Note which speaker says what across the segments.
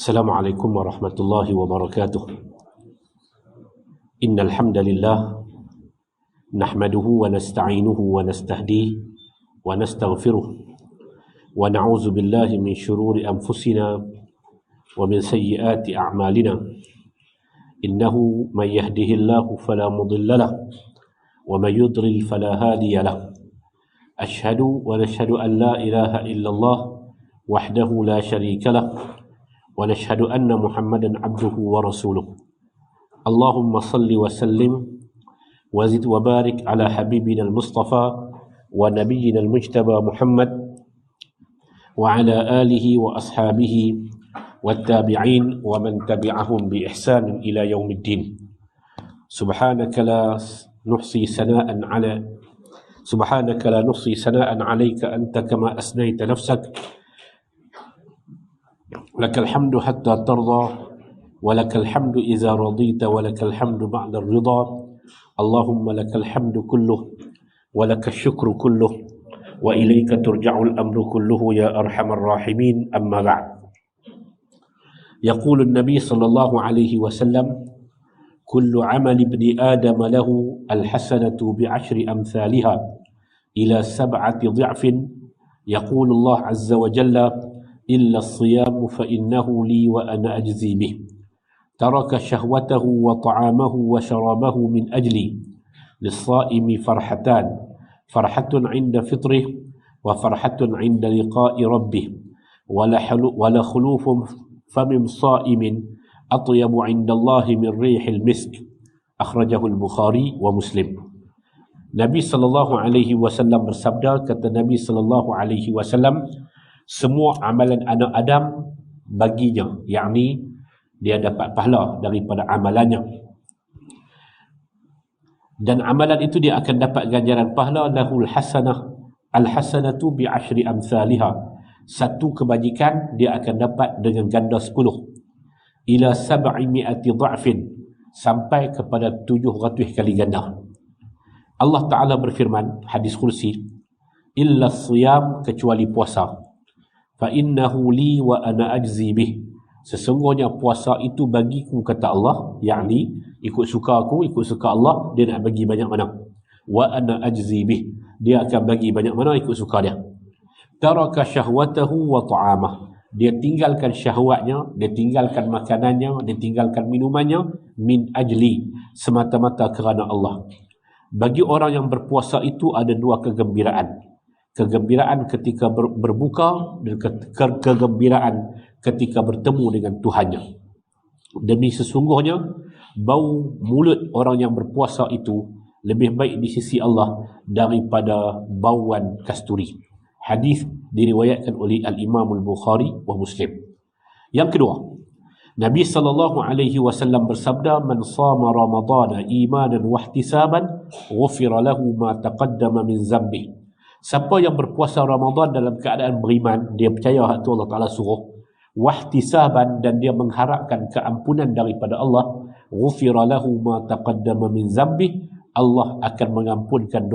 Speaker 1: Assalamualaikum warahmatullahi wabarakatuh. Innal hamdalillah nahmaduhu wa nasta'inuhu wa nastahdihi wa nastaghfiruh wa na'udzu billahi min shururi anfusina wa min sayyiati a'malina. Innahu man yahdihillahu fala mudilla lahu wa man yudlil fala hadiya lahu. Ashhadu wa nashhadu an la ilaha illallah wahdahu la syarika lahu wa nashhadu anna Muhammadan abduhu wa rasuluh. Allahumma salli wa sallim wa zid wa barik ala habibina al-Mustafa wa nabiyyina al-mujtaba Muhammad wa ala alihi wa ashabihi wa tabi'in wa man tabi'ahum bi ihsanin ila yaumiddin. Subhanaka la nuhsi sana'an alayka anta kama asnaita nafsak. Lakal hamdu hatta tarda wa lakal hamdu idza radita wa lakal hamdu ba'da ar-ridha. Allahumma lakal hamdu kulluh wa lakal syukru kulluh wa ilayka turja'ul amru kulluhu ya arhamar rahimin. Amma ba'd. Yaqulu an-nabi sallallahu alaihi wasallam, kullu 'amali ibni adam lahu al-hasanatu bi'ashri amthaliha ila sab'ati dhi'fin. Yaqulu Allah azza wa jalla, illa as-siyam fa innahu li wa ana ajzi bih. Taraka shahwatahu wa ta'amahu wa sharabahu min ajli. Lis-sa'imi farhatan, farhatun 'inda fitrih wa farhatun 'inda liqa'i rabbih. Wa la khulufun famin sa'imin atyabu 'inda Allah min rihil misk. Akhrajahu al-Bukhari wa Muslim. Nabi sallallahu alaihi wasallam bersabda, kata Nabi sallallahu alaihi wasallam, semua amalan anak Adam baginya, yakni dia dapat pahala daripada amalannya, dan amalan itu dia akan dapat ganjaran pahala. Lahul hasanah, al-hasanatu bi ashri amsalihha, satu kebajikan dia akan dapat dengan ganda 10, ila 700 dha'fin, sampai kepada 700 kali ganda. Allah Ta'ala berfirman, hadis kursi, illa siyam, kecuali puasa, fa innahu li wa ana ajzi bih, sesungguhnya puasa itu bagiku, kata Allah, yakni ikut suka aku, ikut suka Allah, dia nak bagi banyak mana. Wa ana ajzi bih, dia akan bagi banyak mana ikut suka dia. Taraka syahwatahu wa ta'amah, dia tinggalkan syahwatnya, dia tinggalkan makanannya, dia tinggalkan minumannya, min ajli, semata-mata kerana Allah. Bagi orang yang berpuasa itu ada dua kegembiraan. Kegembiraan ketika berbuka dan kegembiraan ketika bertemu dengan Tuhannya. Demi sesungguhnya bau mulut orang yang berpuasa itu lebih baik di sisi Allah daripada bauan kasturi. Hadis diriwayatkan oleh Al-Imam Al-Bukhari wa Muslim. Yang kedua, Nabi sallallahu alaihi wasallam bersabda, man shama ramadhana imanan wa ihtisaban ghufira lahu ma taqaddama min dhanbi. Siapa yang berpuasa Ramadan dalam keadaan beriman, dia percaya hak tu Allah Ta'ala suruh, wahtisaban, dan dia mengharapkan keampunan daripada Allah, ghufira lahu ma taqaddama min zambi, Allah akan mengampunkan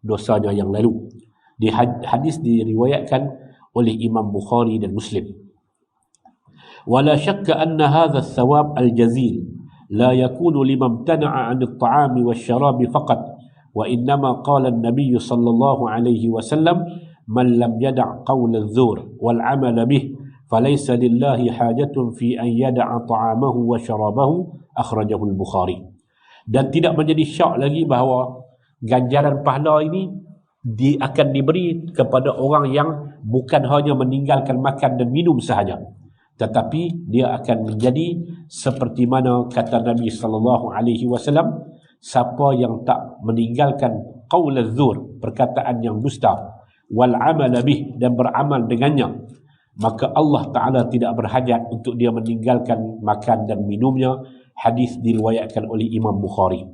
Speaker 1: dosanya yang lalu. Di hadis diriwayatkan oleh Imam Bukhari dan Muslim. Wala syakka anna hadha ath-thawab al-jazil la yakunu liman imtana'a 'an at-ta'ami wash-sharabi faqat. وإنما قال النبي صلى الله عليه وسلم من لم يدع قول الزور والعمل به فليس لله حاجة في أن يدع طعامه وشرابه. أخرجه البخاري. Dan tidak menjadi syak lagi bahawa ganjaran pahala ini akan diberi kepada orang yang bukan hanya meninggalkan makan dan minum sahaja, tetapi dia akan menjadi seperti mana kata Nabi sallallahu alaihi wasallam, siapa yang tak meninggalkan qaul az-zur, perkataan yang dusta, wal amal bih, dan beramal dengannya, maka Allah Ta'ala tidak berhajat untuk dia meninggalkan makan dan minumnya. Hadis diriwayatkan oleh Imam Bukhari.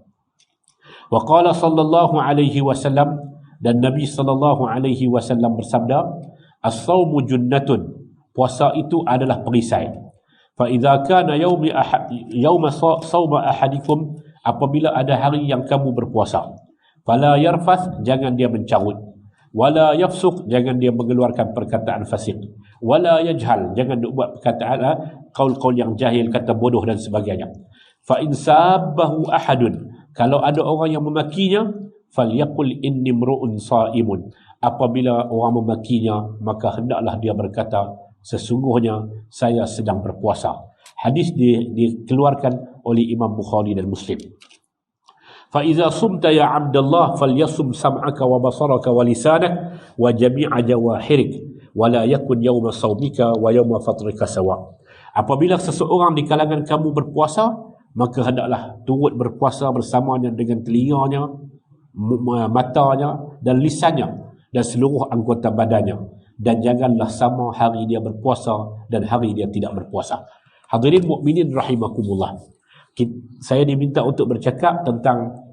Speaker 1: Wa qala sallallahu alaihi wasallam, dan Nabi sallallahu alaihi wasallam bersabda, as-sawmu junnatun, puasa itu adalah perisai. Fa idza kana yawma sawma ahadikum, apabila ada hari yang kamu berpuasa, fala yarfath, jangan dia mencarut, Wala yafsuq, jangan dia mengeluarkan perkataan fasik. Wala yajhal, jangan dia buat perkataan qaul-qaul yang jahil, kata bodoh dan sebagainya. Fa in sabbahu ahadun, kalau ada orang yang memakinya, falyaqul inni mru'un sa'imun. Apabila orang memakinya, maka hendaklah dia berkata, sesungguhnya saya sedang berpuasa. Hadis dikeluarkan oleh Imam Bukhari dan Muslim. Fa iza sumta ya Abdullah falyasum sam'aka wa basaraka wa lisanak wa jami'a jawahirik wa la yakun yawma sawmika wa yawma fatrika sawa. Apabila seseorang di kalangan kamu berpuasa, maka hendaklah turut berpuasa bersamanya dengan telinganya, matanya dan lisannya dan seluruh anggota badannya, dan janganlah sama hari dia berpuasa dan hari dia tidak berpuasa. Hadirin mukminin rahimakumullah, saya diminta untuk bercakap tentang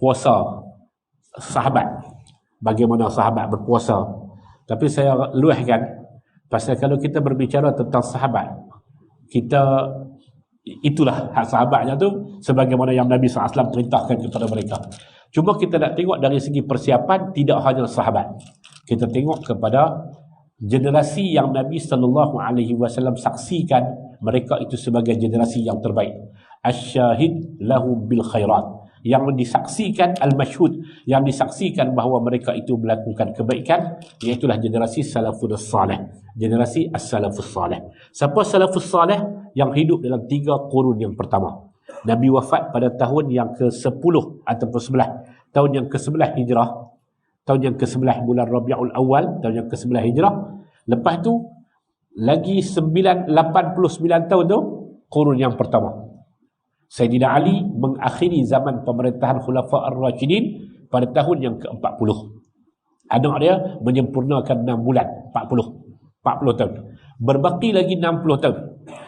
Speaker 1: puasa sahabat, bagaimana sahabat berpuasa. Tapi saya luahkan, pasal kalau kita berbicara tentang sahabat, kita itulah hak sahabatnya tu sebagaimana yang Nabi SAW perintahkan kepada mereka. Cuma kita nak tengok dari segi persiapan, tidak hanya sahabat, kita tengok kepada generasi yang Nabi SAW saksikan mereka itu sebagai generasi yang terbaik. Asyahid lahu bil khairat, yang disaksikan, al-mashhud, yang disaksikan bahawa mereka itu melakukan kebaikan, iaitulah generasi salafus salih, generasi as-salafus salih. Siapa salafus salih? Yang hidup dalam 3 qurun yang pertama. Nabi wafat pada tahun yang ke-10 ataupun 11, tahun yang ke-11 hijrah, tahun yang ke-11 bulan Rabiul Awal, tahun yang ke-11 hijrah. Lepas tu lagi 89 tahun tu qurun yang pertama. Sayyidina Ali mengakhiri zaman pemerintahan Khulafa Ar-Rashidin pada tahun yang ke-40. Anak dia menyempurnakan 6 bulan, 40 tahun. Berbaki lagi 60 tahun.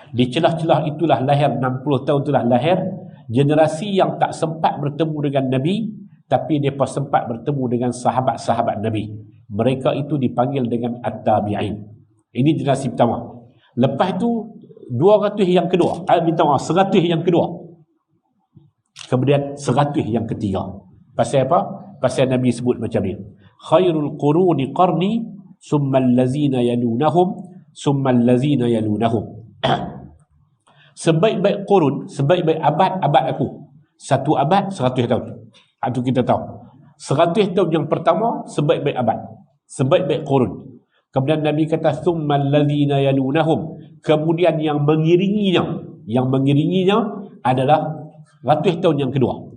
Speaker 1: Di celah-celah itulah lahir, 60 tahun itulah lahir generasi yang tak sempat bertemu dengan Nabi, tapi mereka sempat bertemu dengan sahabat-sahabat Nabi. Mereka itu dipanggil dengan At-Tabi'in. Ini generasi pertama. Lepas tu 200 yang kedua, 100 yang kedua. Kemudian 100 yang ketiga. Pasal apa? Pasal Nabi sebut macam ni. Khairul quruni qarni, summa allazina yalunahum, summa allazina yalunahum. Sebaik-baik qurun, sebaik-baik abad aku. 1 abad 100 tahun. Itu kita tahu. 100 tahun yang pertama sebaik-baik abad, sebaik-baik qurun. Kemudian Nabi kata summa allazina yalunahum, kemudian yang mengiringinya adalah 100 tahun yang kedua.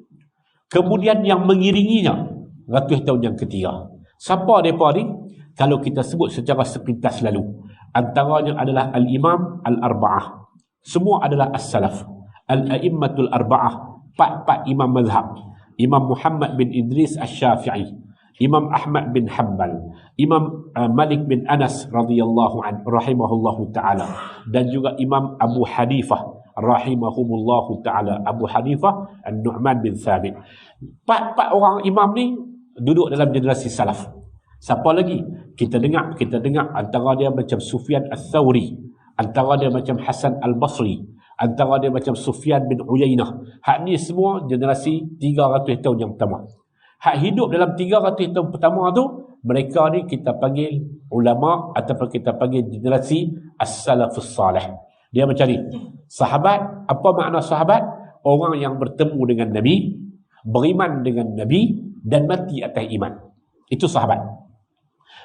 Speaker 1: Kemudian yang mengiringinya 100 tahun yang ketiga. Siapa mereka ni? Kalau kita sebut secara sepintas lalu, antaranya adalah al-imam al-arba'ah. Semua adalah as-salaf, al-a'immatul arba'ah, 4 imam mazhab. Imam Muhammad bin Idris Asy-Syafi'i, Imam Ahmad bin Hanbal, Imam Malik bin Anas radhiyallahu anhu rahimahullahu taala, dan juga Imam Abu Hanifah rahimahumullahu taala, Abu Hanifah An-Nu'man bin Thabit. 4 orang imam ni duduk dalam generasi salaf. Siapa lagi? Kita dengar antara dia macam Sufyan Ats-Tsauri, antara dia macam Hasan Al-Basri, antara dia macam Sufyan bin Uyainah. Hak ni semua generasi 300 tahun yang pertama. Hak hidup dalam 300 tahun pertama tu, mereka ni kita panggil ulama ataupun kita panggil generasi as-salafus salih. Dia macam ni. Sahabat, apa makna sahabat? Orang yang bertemu dengan Nabi, beriman dengan Nabi dan mati atas iman. Itu sahabat.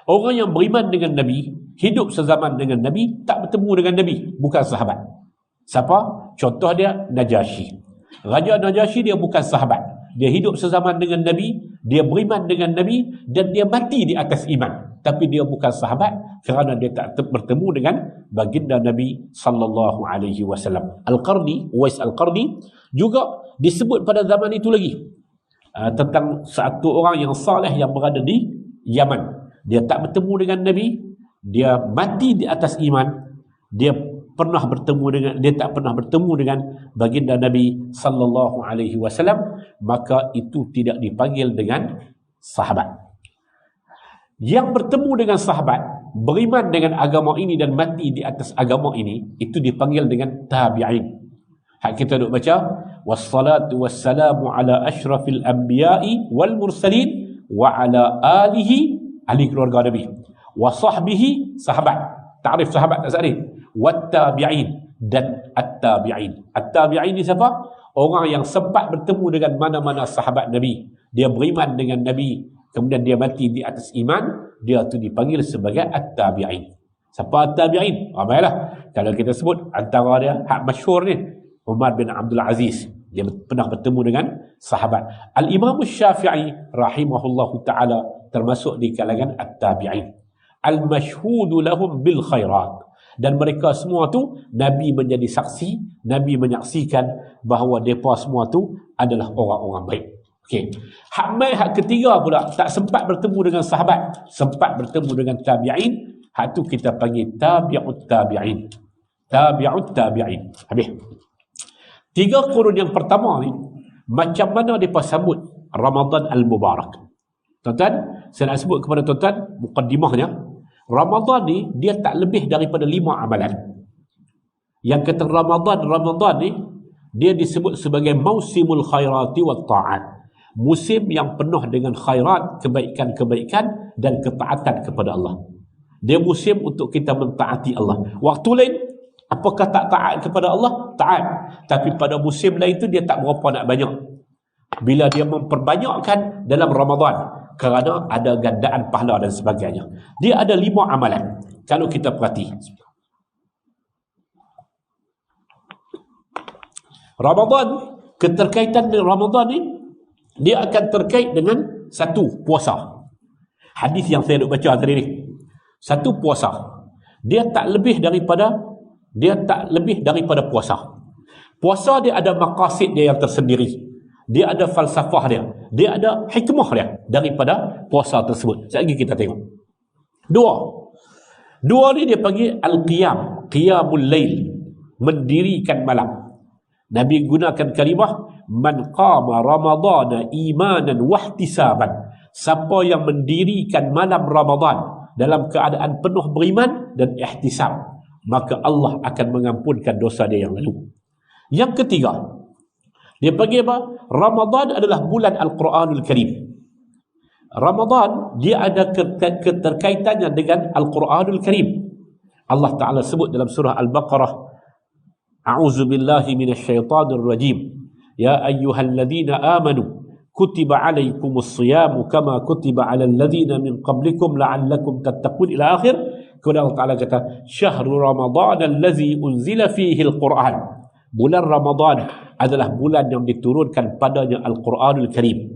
Speaker 1: Orang yang beriman dengan Nabi, hidup sezaman dengan Nabi, tak bertemu dengan Nabi, bukan sahabat. Siapa? Contoh dia Najasyi. Raja Najasyi dia bukan sahabat. Dia hidup sezaman dengan Nabi, dia beriman dengan Nabi dan dia mati di atas iman. Tapi dia bukan sahabat kerana dia tak bertemu dengan baginda Nabi sallallahu alaihi wasallam. Al-Qarni, Uwais Al-Qarni juga disebut pada zaman itu lagi. Tentang satu orang yang saleh yang berada di Yaman. Dia tak bertemu dengan Nabi, dia mati di atas iman, dia tak pernah bertemu dengan baginda Nabi sallallahu alaihi wasallam, maka itu tidak dipanggil dengan sahabat. Yang bertemu dengan sahabat, beriman dengan agama ini dan mati di atas agama ini, itu dipanggil dengan tabi'in. Hak kita duk baca wassalatu wassalamu ala asyrafil anbiya'i wal mursalin wa ala alihi, ahli keluarga Nabi, wa sahbihi, sahabat. Ta'rif sahabat tak sahih. Wat tabi'in, dan at-tabi'in. At-tabi'in ni siapa? Orang yang sempat bertemu dengan mana-mana sahabat Nabi. Dia beriman dengan Nabi, kemudian dia mati di atas iman, dia tu dipanggil sebagai at-tabi'in. Siapa at-tabi'in? Ramailah. Kalau kita sebut antara dia hak masyhur ni, Umar bin Abdul Aziz. Dia pernah bertemu dengan sahabat. Al-Imam Syafi'i rahimahullahu ta'ala termasuk di kalangan at-tabi'in. Al-mashhudu lahum bil khairat. Dan mereka semua tu Nabi menjadi saksi, Nabi menyaksikan bahawa mereka semua tu adalah orang-orang baik. Okey. Hak ketiga pula tak sempat bertemu dengan sahabat, sempat bertemu dengan tabi'in. Hak tu kita panggil tabi'ut tabi'in. Tabi'ut tabi'in. Habis. 3 kurun yang pertama ni, macam mana mereka sambut Ramadan Al-Mubarak. Tuan-tuan, saya nak sebut kepada tuan-tuan mukaddimahnya. Ramadan ni dia tak lebih daripada 5 amalan. Yang kata Ramadan ni dia disebut sebagai mausimul khairati wat ta'at. Musim yang penuh dengan khairat, kebaikan-kebaikan dan ketaatan kepada Allah. Dia musim untuk kita mentaati Allah. Waktu lain apakah tak taat kepada Allah? Taat. Tapi pada musim lain tu dia tak berapa nak banyak. Bila dia memperbanyakkan dalam Ramadan, kerana ada gandaan pahala dan sebagainya. Dia ada 5 amalan. Kalau kita perhati. Ramadan, keterkaitan dengan Ramadan ni, dia akan terkait dengan satu, puasa. Hadis yang saya nak baca tadi ni. Satu, puasa. Dia tak lebih daripada puasa. Puasa dia ada maqasid dia yang tersendiri. Dia ada falsafah dia. Dia ada hikmah dia daripada puasa tersebut. Sekejap lagi kita tengok. 2 ni dia panggil al-qiyam. Qiyamul lail. Mendirikan malam. Nabi gunakan kalimah man qama ramadana imanan wahtisaban. Siapa yang mendirikan malam Ramadan dalam keadaan penuh beriman dan ihtisab, maka Allah akan mengampunkan dosa dia yang lalu. Yang ketiga, dia panggil apa? Ramadan adalah bulan Al-Quranul Karim. Ramadan dia ada keterkaitannya dengan Al-Quranul Karim. Allah Ta'ala sebut dalam surah Al-Baqarah, A'udzu billahi minasyaitonir rajim. Ya ayyuhalladzina amanu kutiba alaikumus siyamu kama kutiba alal ladzina min qablikum la'allakum tattaqun ila akhir. Kemudian Allah Ta'ala kata, Syahrul Ramadan allazi unzila fihi al-Quran. Bulan Ramadan adalah bulan yang diturunkan padanya Al-Quranul Karim.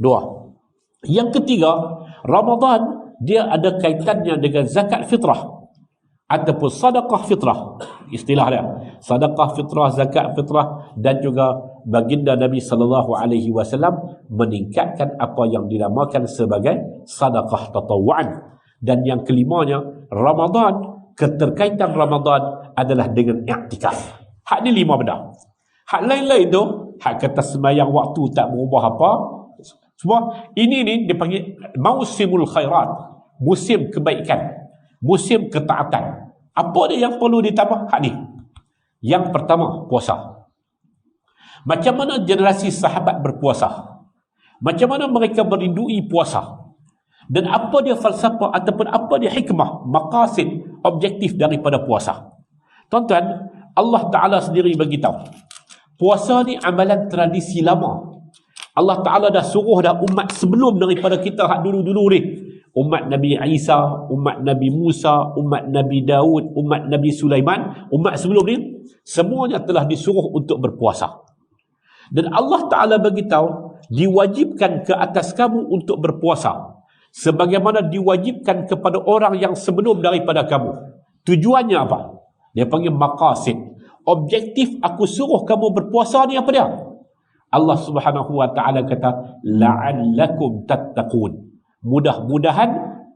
Speaker 1: 2. Yang ketiga, Ramadan dia ada kaitannya dengan zakat fitrah ataupun sedekah fitrah. Istilah dia, sedekah fitrah, zakat fitrah, dan juga baginda Nabi SAW meningkatkan apa yang dinamakan sebagai sedekah tatawu'an. Dan yang kelimanya, Ramadan, keterkaitan Ramadan adalah dengan i'tikaf. Hak ni 5 benda. Hak lain-lain tu, hak kata sembahyang waktu tak berubah apa. Semua ini ni dipanggil mausimul khairat, musim kebaikan, musim ketaatan. Apa dia yang perlu ditambah? Hak ni. Yang pertama, puasa. Macam mana generasi sahabat berpuasa? Macam mana mereka merindui puasa? Dan apa dia falsafah ataupun apa dia hikmah, maqasid, objektif daripada puasa? Tuan-tuan, Allah Ta'ala sendiri beritahu, puasa ni amalan tradisi lama. Allah Ta'ala dah suruh dah umat sebelum daripada kita hak dulu-dulu ni. Umat Nabi Isa, umat Nabi Musa, umat Nabi Daud, umat Nabi Sulaiman, umat sebelum ni, semuanya telah disuruh untuk berpuasa. Dan Allah Ta'ala beritahu, diwajibkan ke atas kamu untuk berpuasa, sebagaimana diwajibkan kepada orang yang sebelum daripada kamu. Tujuannya apa? Dia panggil maqasid. Objektif aku suruh kamu berpuasa ni apa dia? Allah Subhanahu wa Ta'ala kata, la'allakum tattaqun. Mudah-mudahan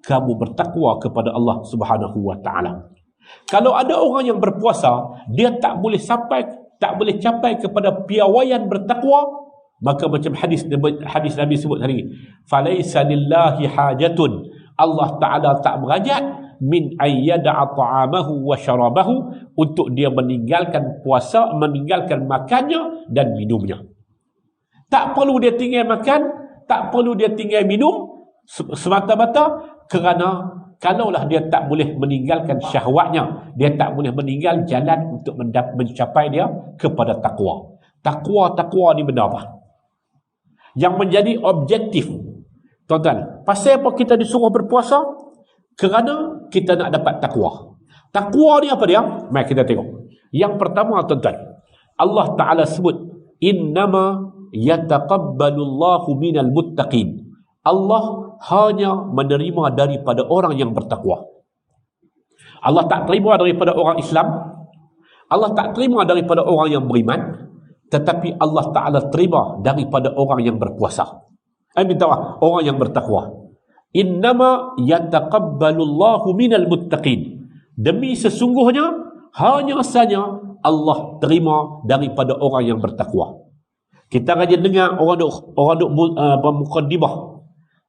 Speaker 1: kamu bertakwa kepada Allah Subhanahu wa Ta'ala. Kalau ada orang yang berpuasa, dia tak boleh capai kepada piawaian bertakwa, maka macam hadis Nabi sebut hari ini, falaisa lillahi hajatun. Allah Ta'ala tak berhajat min ayyada'a ta'amahu wa syarabahu, untuk dia meninggalkan puasa, meninggalkan makannya dan minumnya. Tak perlu dia tinggal makan, Tak perlu dia tinggal minum semata-mata kerana kalaulah dia tak boleh meninggalkan syahwatnya, dia tak boleh meninggal jalan untuk mencapai dia kepada takwa. Takwa ni benda apa? Yang menjadi objektif. Tuan-tuan, pasal apa kita disuruh berpuasa? Kerana kita nak dapat takwa. Takwa ni apa dia? Mari kita tengok. Yang pertama, tuan-tuan, Allah Ta'ala sebut, innama yataqabbalullahu minal muttaqin. Allah hanya menerima daripada orang yang bertakwa. Allah tak terima daripada orang Islam, Allah tak terima daripada orang yang beriman, tetapi Allah Ta'ala terima daripada orang yang berpuasa. Minta maaf, orang yang bertakwa. Innama yataqabbalullahu minal muttaqin. Demi sesungguhnya hanya saja Allah terima daripada orang yang bertakwa. Kita rajin dengar orang duk bermukadimah,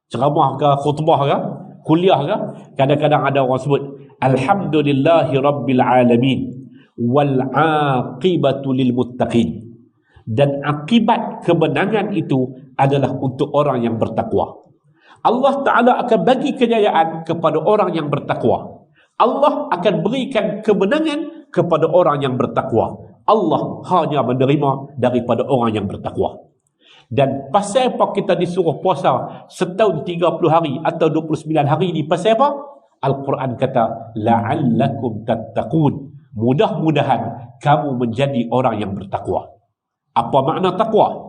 Speaker 1: ceramah ke, khutbah ke, kuliah ke, kadang-kadang ada orang sebut alhamdulillahi rabbil alamin wal aqibatu lil muttaqin. Dan akibat kemenangan itu adalah untuk orang yang bertakwa. Allah Ta'ala akan bagi kejayaan kepada orang yang bertakwa. Allah akan berikan kemenangan kepada orang yang bertakwa. Allah hanya menerima daripada orang yang bertakwa. Dan pasal apa kita disuruh puasa setahun 30 hari atau 29 hari ni? Pasal apa? Al-Quran kata la'allakum tattaqun. Mudah-mudahan kamu menjadi orang yang bertakwa. Apa makna takwa?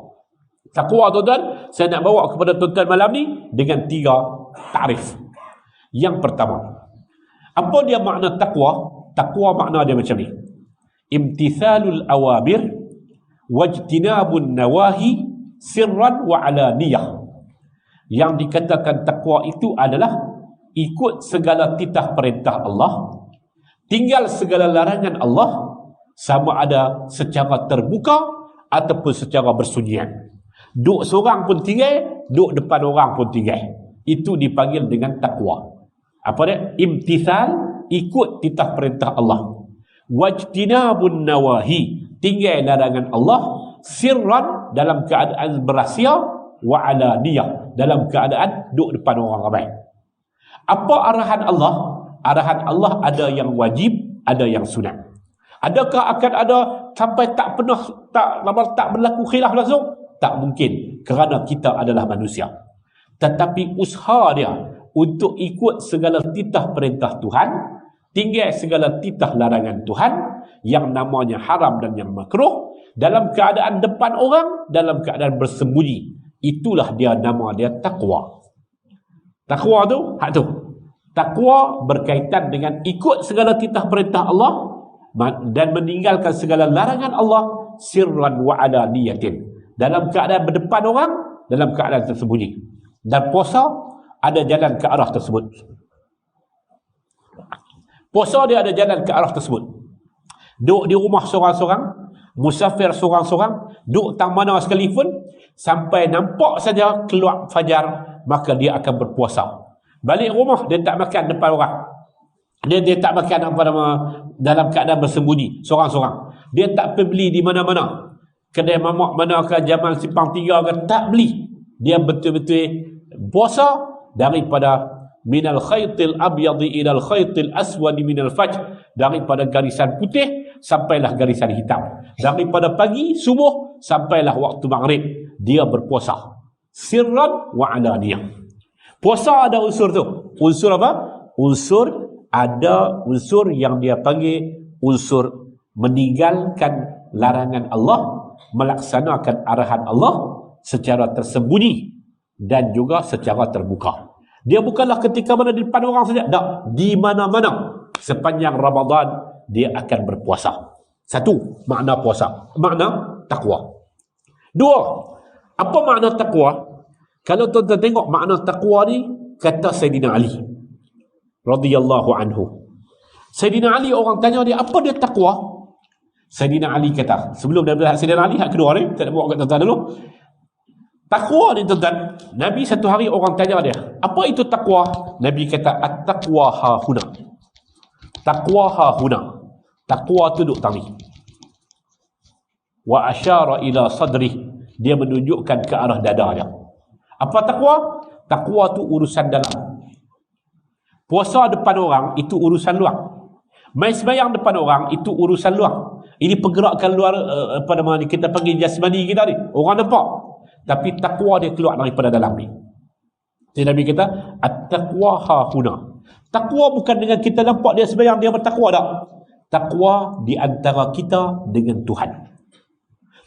Speaker 1: Takwa, tuan-tuan, saya nak bawa kepada tuan-tuan malam ni dengan 3 takrif. Yang pertama, apa dia makna takwa? Takwa makna dia macam ni: imtithalul awamir wajtinabun nawahi sirran wa alaniyah. Yang dikatakan takwa itu adalah ikut segala titah perintah Allah, tinggal segala larangan Allah, sama ada secara terbuka ataupun secara bersunyian. Duk seorang pun tinggal, duk depan orang pun tinggal. Itu dipanggil dengan takwa. Apa dia? Imtithal, ikut titah perintah Allah. Wajtinabun nawahi, tinggal larangan Allah. Sirran, dalam keadaan berahsia. Wa alaniyah, dalam keadaan duk depan orang ramai. Apa arahan Allah? Arahan Allah ada yang wajib, ada yang sunat. Adakah akan ada sampai tak berlaku khilaf langsung? Tak mungkin, kerana kita adalah manusia. Tetapi usaha dia untuk ikut segala titah perintah Tuhan, tinggal segala titah larangan Tuhan, yang namanya haram dan yang makruh, dalam keadaan depan orang, dalam keadaan bersembunyi. Itulah dia, nama dia takwa. Takwa tu, hak tu. Takwa berkaitan dengan ikut segala titah perintah Allah dan meninggalkan segala larangan Allah, sirran wa alaniyatin, dalam keadaan berdepan orang, dalam keadaan tersembunyi. Dan puasa ada jalan ke arah tersebut. Puasa dia ada jalan ke arah tersebut. Duduk di rumah seorang-seorang, musafir seorang-seorang, duduk tang mana sekalipun, sampai nampak saja keluar fajar, maka dia akan berpuasa. Balik rumah, dia tak makan depan orang. Dia tak makan dalam keadaan bersembunyi, seorang-seorang. Dia tak pergi beli di mana-mana. Kedai mamak mana ke, Jamal Simpang 3 ke, tak beli. Dia betul-betul puasa daripada minal khaytil abyadi ilal khaytil aswadi minal fajr, daripada garisan putih sampailah garisan hitam, daripada pagi subuh sampailah waktu maghrib. Dia berpuasa sirran wa alaniyah. Puasa ada unsur tu. Unsur apa? Ada unsur yang dia panggil unsur meninggalkan larangan Allah, melaksanakan arahan Allah secara tersembunyi dan juga secara terbuka. Dia bukanlah ketika mana di depan orang saja. Tak, di mana-mana sepanjang Ramadan dia akan berpuasa. Satu, makna puasa. Makna takwa. Dua, apa makna takwa? Kalau tuan-tuan tengok makna takwa ni, kata Sayyidina Ali radhiyallahu anhu. Sayyidina Ali, orang tanya dia, apa dia takwa? Sayyidina Ali kata, sebelum daripada Sayyidina Ali, hak kedua ni, tak nak bawa kat tuan-tuan dulu. Takwa ni tuan-tuan, Nabi satu hari orang tanya dia, apa itu takwa? Nabi kata, at-taqwa hahuna. Takwa hahuna. Takwa tu duduk tang ni. Wa asyara ila sadri. Dia menunjukkan ke arah dada dia. Apa takwa? Takwa tu urusan dalam. Puasa depan orang itu urusan luar. Main sembahyang depan orang itu urusan luar. Ini pergerakan luar, apa nama ni, kita panggil jasmani kita ni. Orang nampak. Tapi takwa dia keluar daripada dalam ni. Jadi Nabi kata, at-taqwa hahuna. Takwa bukan dengan kita nampak dia sembahyang, dia bertakwa tak. Takwa di antara kita dengan Tuhan.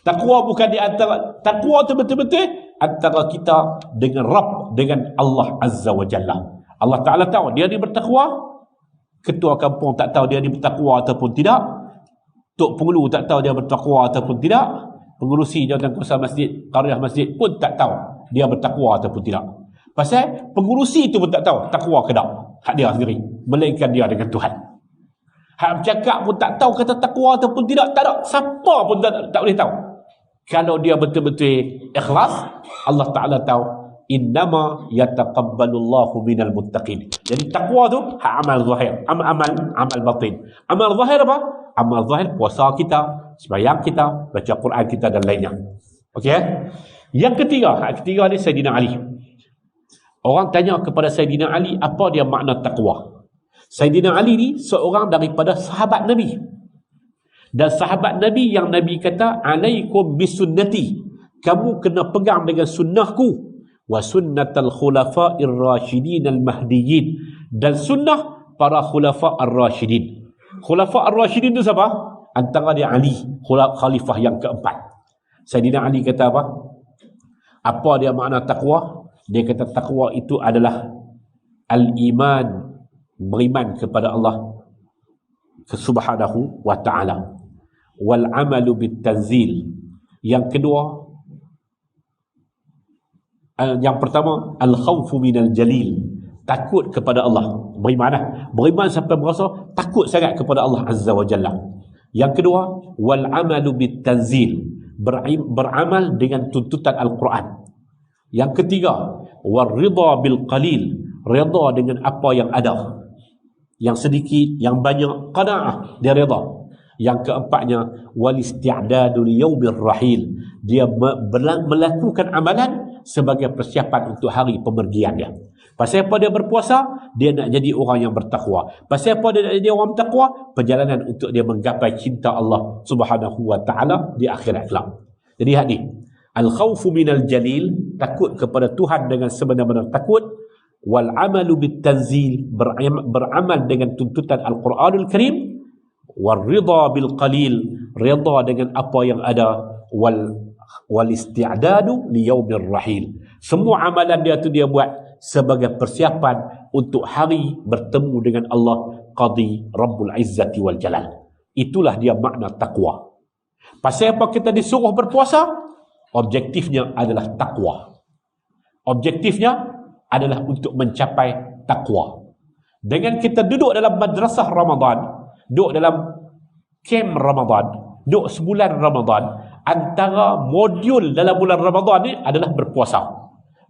Speaker 1: Takwa bukan di antara, takwa tu betul-betul antara kita dengan Rabb, dengan Allah Azza wa Jalla. Allah Ta'ala tahu dia ni bertakwa. Ketua kampung tak tahu dia ni bertakwa ataupun tidak. Tok Penghulu tak tahu dia bertakwa ataupun tidak. Pengurusi jawatan kuasa masjid, qariah masjid pun tak tahu dia bertakwa ataupun tidak. Pasal pengurusi itu pun tak tahu takwa ke tak. Hak dia sendiri, melainkan dia dengan Tuhan. Hak bercakap pun tak tahu kata takwa ataupun tidak, tak ada. Siapa pun tak boleh tahu. Kalau dia betul-betul ikhlas, Allah Ta'ala tahu, innama yataqabbalullahu minal muttaqin. Jadi takwa tu hak amal zahir, amal batin. Amal zahir apa? Amal zahir puasa kita, sembahyang kita, baca Quran kita dan lainnya. Okey? Yang ketiga, hak ketiga ni Sayyidina Ali. Orang tanya kepada Sayyidina Ali, apa dia makna takwa? Sayyidina Ali ni seorang daripada sahabat Nabi. Dan sahabat Nabi yang Nabi kata, alaikum bisunnati. Kamu kena pegang dengan sunnahku. Wa sunnatal khulafa'ir rasyidin al-mahdiyyin. Dan sunnah para khulafa' ar-rasyidin. Khulafa' ar-rasyidin itu siapa? Antara dia Ali, khalifah yang keempat. Sayyidina Ali kata apa? Apa dia makna takwa? Dia kata takwa itu adalah al-iman, beriman kepada Allah subhanahu wa ta'ala, wal amalu bit-tanzil. Yang kedua, yang pertama, al-khawfu minal jalil, takut kepada Allah. Beriman sampai berasa takut sangat kepada Allah Azza wa Jalla. Yang kedua, wal amalu bit-tanzil, beramal dengan tuntutan Al-Quran. Yang ketiga, war ridha bil qalil, redha dengan apa yang ada. Yang sedikit, yang banyak, qanaah, dia redha. Yang keempatnya, wal isti'dadu li yaumir rahil, dia melakukan amalan sebagai persiapan untuk hari pemergian dia. Pasal apa dia berpuasa? Dia nak jadi orang yang bertakwa. Pasal apa dia nak jadi orang bertakwa? Perjalanan untuk dia menggapai cinta Allah Subhanahu wa ta'ala di akhirat kelak. Jadi hadis al-khawfu minal jalil, takut kepada Tuhan dengan sebenar-benar takut. Wal amalu bit-tanzil, beramal dengan tuntutan Al-Quranul Karim. Wal ridha bil qalil, ridha dengan apa yang ada. Wal isti'dadu li yaumir rahil, semua amalan dia tu dia buat sebagai persiapan untuk hari bertemu dengan Allah Qadi Rabbul Izzati wal Jalal. Itulah dia makna takwa. Pasal apa kita disuruh berpuasa? Objektifnya adalah takwa. Objektifnya adalah untuk mencapai takwa. Dengan kita duduk dalam madrasah Ramadan, duduk dalam camp Ramadan, duduk sebulan Ramadan, antara modul dalam bulan Ramadan ni adalah berpuasa.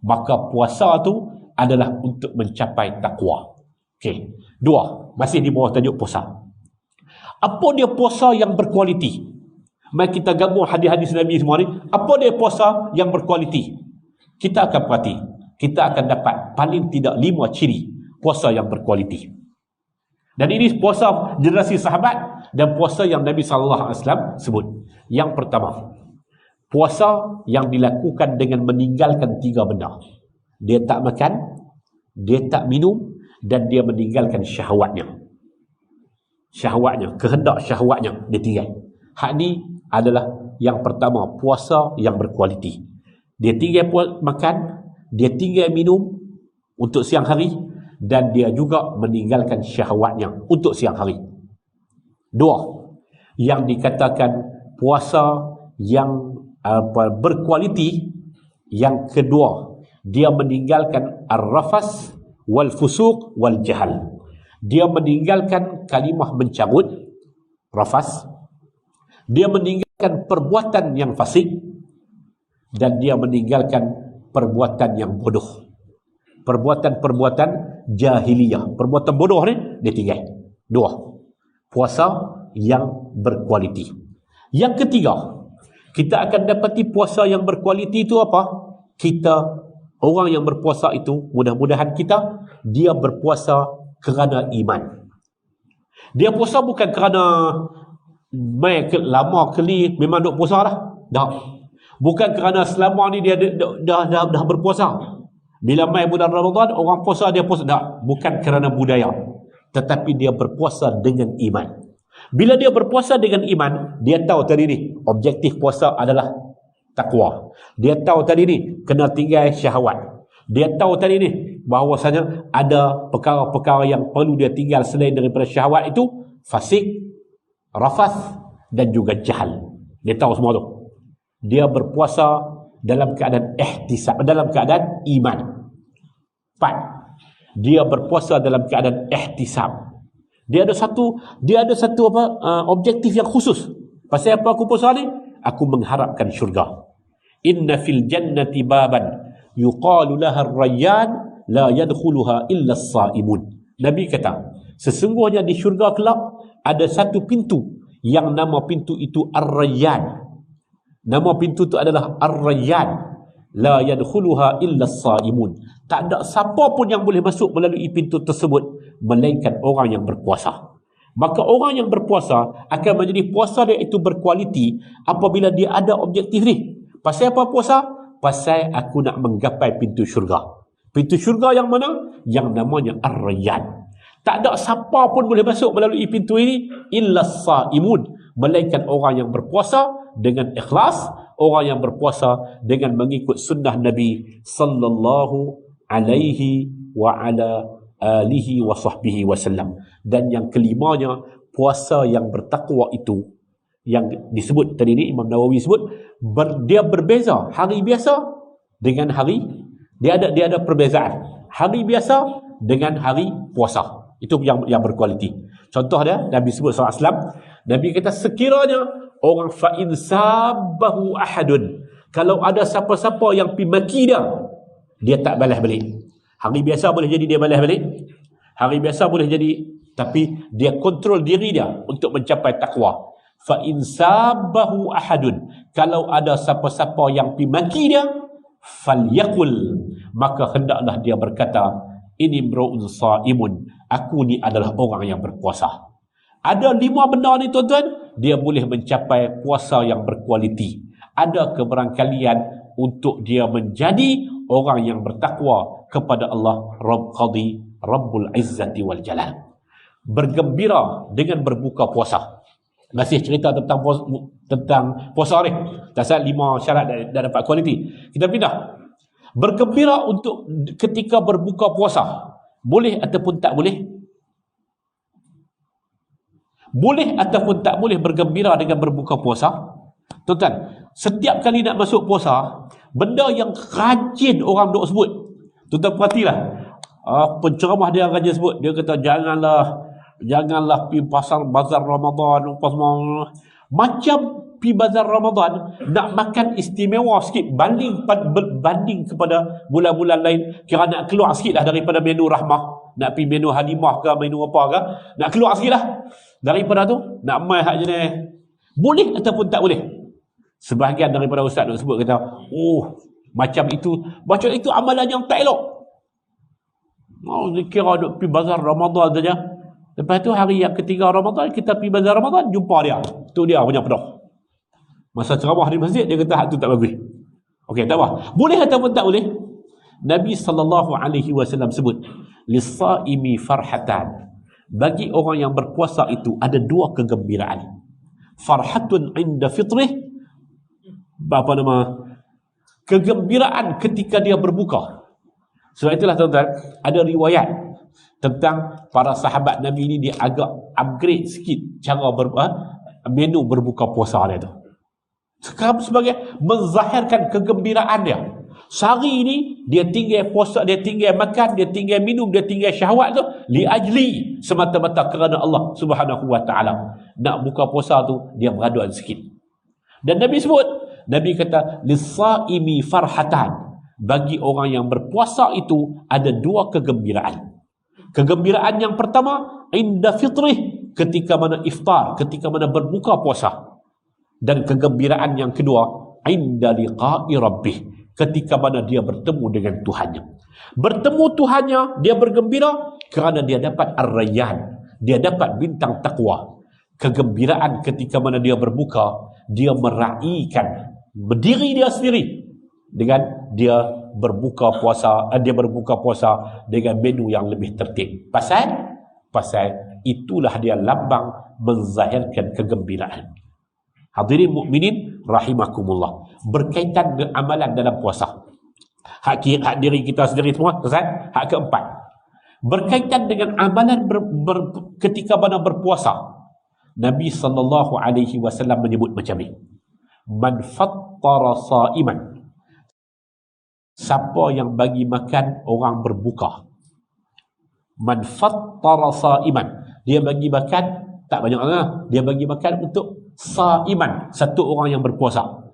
Speaker 1: Maka puasa tu adalah untuk mencapai takwa. Okey. Dua, masih di bawah tajuk puasa. Apa dia puasa yang berkualiti? Mari kita gabung hadis-hadis Nabi semua ni. Apa dia puasa yang berkualiti? Kita akan perhati. Kita akan dapat paling tidak 5 ciri puasa yang berkualiti. Dan ini puasa generasi sahabat dan puasa yang Nabi SAW sebut. Yang pertama, puasa yang dilakukan dengan meninggalkan 3 benda. Dia tak makan, dia tak minum, dan dia meninggalkan syahwatnya. Syahwatnya, kehendak syahwatnya dia tinggal. Hak ni adalah yang pertama, puasa yang berkualiti. Dia tinggal makan, dia tinggal minum untuk siang hari, dan dia juga meninggalkan syahwatnya untuk siang hari. Dua, yang dikatakan puasa yang berkualiti. Yang kedua, dia meninggalkan ar-rafas wal fusuq wal jahal. Dia meninggalkan kalimah mencarut, rafas. Dia meninggalkan perbuatan yang fasik, dan dia meninggalkan perbuatan yang bodoh. Perbuatan-perbuatan jahiliyah, perbuatan bodoh ni dia tinggal. Dua, puasa yang berkualiti. Yang ketiga, kita akan dapati puasa yang berkualiti itu apa? Kita Orang yang berpuasa itu, mudah-mudahan kita, dia berpuasa kerana iman. Dia puasa bukan kerana lama kali memang duk puasa dah. Tak. Bukan kerana selama ni dia dah berpuasa. Bila mai bulan Ramadan, orang puasa dia puasa. Tak. Bukan kerana budaya. Tetapi dia berpuasa dengan iman. Bila dia berpuasa dengan iman, dia tahu tadi ni, objektif puasa adalah takwa. Dia tahu tadi ni, kena tinggal syahwat. Dia tahu tadi ni, bahawasanya ada perkara-perkara yang perlu dia tinggal selain daripada syahwat itu, fasik, rafath dan juga jahal. Dia tahu semua tu. Dia berpuasa dalam keadaan ihtisab, dalam keadaan iman. 4. Dia berpuasa dalam keadaan ihtisab. Dia ada satu objektif yang khusus. Pasal apa aku puasa ni? Aku mengharapkan syurga. Inna fil jannati baban yuqalu laha ar-rayyan la yadkhuluha illa as-saimun. Nabi kata, sesungguhnya di syurga kelak ada satu pintu yang nama pintu itu Ar-Rayyan. Nama pintu itu adalah Ar-Rayyan. La yadkhuluha illa as-saimun. Tak ada siapa pun yang boleh masuk melalui pintu tersebut melainkan orang yang berpuasa. Maka orang yang berpuasa akan menjadi puasa dia itu berkualiti apabila dia ada objektif ni. Pasal apa puasa? Pasal aku nak menggapai pintu syurga. Pintu syurga yang mana? Yang namanya Ar-Rayyan. Tak ada siapa pun boleh masuk melalui pintu ini illa as-saimun, melainkan orang yang berpuasa dengan ikhlas, orang yang berpuasa dengan mengikut sunnah Nabi sallallahu alaihi wa ala alihi wa sahbihi wasallam. Dan yang kelimanya, puasa yang bertakwa itu yang disebut tadi ni, Imam Nawawi sebut dia berbeza hari biasa dengan hari, dia ada perbezaan hari biasa dengan hari puasa. Itu yang berkualiti. Contoh dia, Nabi sebut SAW, Nabi kata sekiranya orang fa'in sabahu ahadun, kalau ada siapa-siapa yang pergi maki dia tak balas balik. Hari biasa boleh jadi dia balas balik, hari biasa boleh jadi, tapi dia kontrol diri dia untuk mencapai takwa. Fa'in sabahu ahadun, kalau ada siapa-siapa yang pergi maki dia, falyakul, maka hendaklah dia berkata, ini mru'un sa'imun, aku ni adalah orang yang berpuasa. Ada 5 benda ni tuan-tuan, dia boleh mencapai puasa yang berkualiti. Ada keberangkalian untuk dia menjadi orang yang bertakwa kepada Allah Rabbul Izzati wal Jalal. Bergembira dengan berbuka puasa. Masih cerita tentang puasa ni. Dasar 5 syarat dah dapat kualiti. Kita pindah. Bergembira untuk ketika berbuka puasa. Boleh ataupun tak boleh? Boleh ataupun tak boleh bergembira dengan berbuka puasa? Tuan-tuan, setiap kali nak masuk puasa, benda yang rajin orang duk sebut, tuan-tuan perhatilah. Penceramah dia rajin sebut. Dia kata janganlah pergi pasar bazar Ramadan. Macam pergi bazar Ramadan nak makan istimewa sikit berbanding kepada bulan-bulan lain. Kira nak keluar sikit lah daripada menu rahmah, nak pergi menu halimah ke, menu apa ke, nak keluar sikit lah daripada tu, nak mai hak jenis. Boleh ataupun tak boleh? Sebahagian daripada ustaz nak sebut kata, macam itu amalan yang tak elok. Kira nak pergi bazar Ramadan saja. Lepas tu hari yang ketiga Ramadan, kita pergi bazar Ramadan, jumpa dia. Tu dia punya pedah. Masa ceramah di masjid, dia kata hak tu tak bagus. Okey, tak apa. Boleh ataupun tak boleh? Nabi SAW sebut, lis-saimi farhatan. Bagi orang yang berpuasa itu ada 2 kegembiraan. Farhatun inda fitrih. Kegembiraan ketika dia berbuka. Sebab itulah tuan-tuan, ada riwayat tentang para sahabat Nabi ini, dia agak upgrade sikit cara menu berbuka puasa dia tu. Sekarang sebagai menzahirkan kegembiraan dia. Sehari ini dia tinggal puasa, dia tinggal makan, dia tinggal minum, dia tinggal syahwat tu li ajli, semata-mata kerana Allah Subhanahu wa taala. Nak buka puasa tu dia beraduan sikit. Dan Nabi sebut, Nabi kata lis-saimi farhatan. Bagi orang yang berpuasa itu ada 2 kegembiraan. Kegembiraan yang pertama inda fitrih, ketika mana iftar, ketika mana berbuka puasa. Dan kegembiraan yang kedua inda liqa'i rabbih, ketika mana dia bertemu dengan Tuhannya. Bertemu Tuhannya, dia bergembira kerana dia dapat ar-rayyan, dia dapat bintang taqwa. Kegembiraan ketika mana dia berbuka, dia meraihkan berdiri dia sendiri dengan dia berbuka puasa dengan menu yang lebih tertib. Pasal itulah dia lambang menzahirkan kegembiraan. Hadirin mukminin rahimakumullah. Berkaitan dengan amalan dalam puasa. Hak diri kita sendiri semua, Ustaz. Hak keempat. Berkaitan dengan amalan ketika mana berpuasa. Nabi SAW menyebut macam ni. Man fattara sa'iman. Siapa yang bagi makan orang berbuka. Man fattara sa'iman. Dia bagi makan, tak banyak orang. Dia bagi makan untuk sa'iman, satu orang yang berpuasa.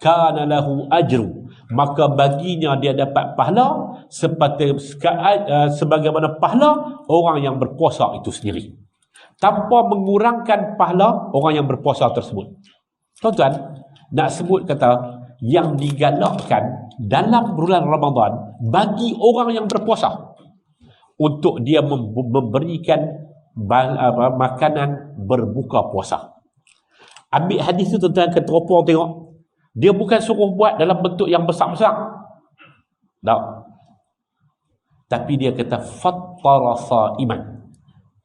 Speaker 1: Kana lahu ajru. Maka baginya dia dapat pahala sebagaimana pahala orang yang berpuasa itu sendiri, tanpa mengurangkan pahala orang yang berpuasa tersebut. Tuan-tuan, nak sebut kata yang digalakkan dalam bulan Ramadan bagi orang yang berpuasa untuk dia memberikan makanan berbuka puasa. Ambil hadis tu tuan-tuan, ke teropong tengok. Dia bukan suruh buat dalam bentuk yang besar-besar. Tak. Tapi dia kata fattara sa'iman.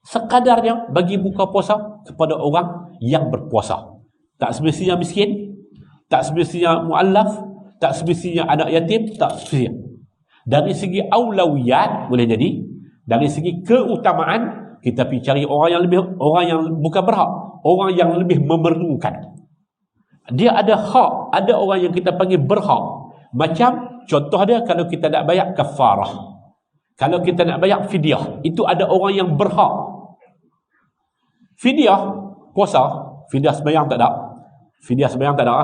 Speaker 1: Sekadarnya bagi buka puasa kepada orang yang berpuasa. Tak semestinya miskin, tak semestinya mu'allaf, tak semestinya anak yatim, tak semestinya. Dari segi aulawiyat boleh jadi, dari segi keutamaan kita pergi cari orang yang bukan berhak, orang yang lebih memerlukan. Dia ada hak, ada orang yang kita panggil berhak. Macam contoh dia, kalau kita nak bayar kafarah, kalau kita nak bayar fidyah, itu ada orang yang berhak. Fidyah puasa, fidyah sembahyang tak ada. Fidyah sembahyang tak ada.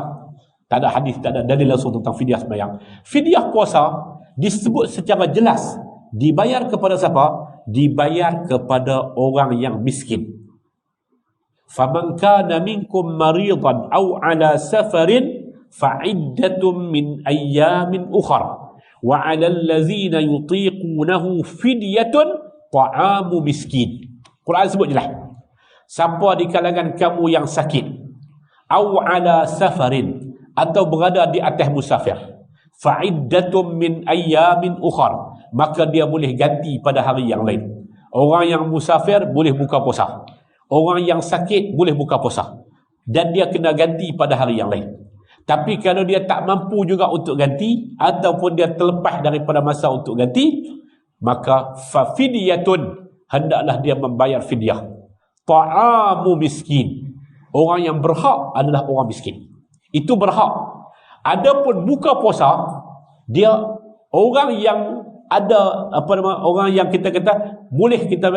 Speaker 1: Tak ada hadis, tak ada dalil langsung tentang fidyah sembahyang. Fidyah puasa disebut secara jelas dibayar kepada siapa? Dibayar kepada orang yang miskin. فَمَنْ كَانَ مِنْكُمْ مَرِيضًا أَوْ عَلَى سَفَرٍ فَعِدَّةٌ مِنْ أَيَّامٍ أُخَرَ وَعَلَى الَّذِينَ يُطِيقُونَهُ فِدْيَةٌ طَعَامُ مِسْكِينٍ. Quran sebut jelas. Siapa di kalangan kamu yang sakit, أَوْ عَلَى سَفَرٍ, atau berada di atas musafir, فَعِدَّةٌ مِنْ أَيَّامٍ أُخَرَ, maka dia boleh ganti pada hari yang lain. Orang yang musafir boleh buka puasa. Orang yang sakit boleh buka puasa. Dan dia kena ganti pada hari yang lain. Tapi kalau dia tak mampu juga untuk ganti, ataupun dia terlepas daripada masa untuk ganti, maka fafidiyatun, hendaklah dia membayar fidyah. Ta'amu miskin. Orang yang berhak adalah orang miskin. Itu berhak. Adapun buka puasa, dia orang yang ada orang yang kita kata boleh kita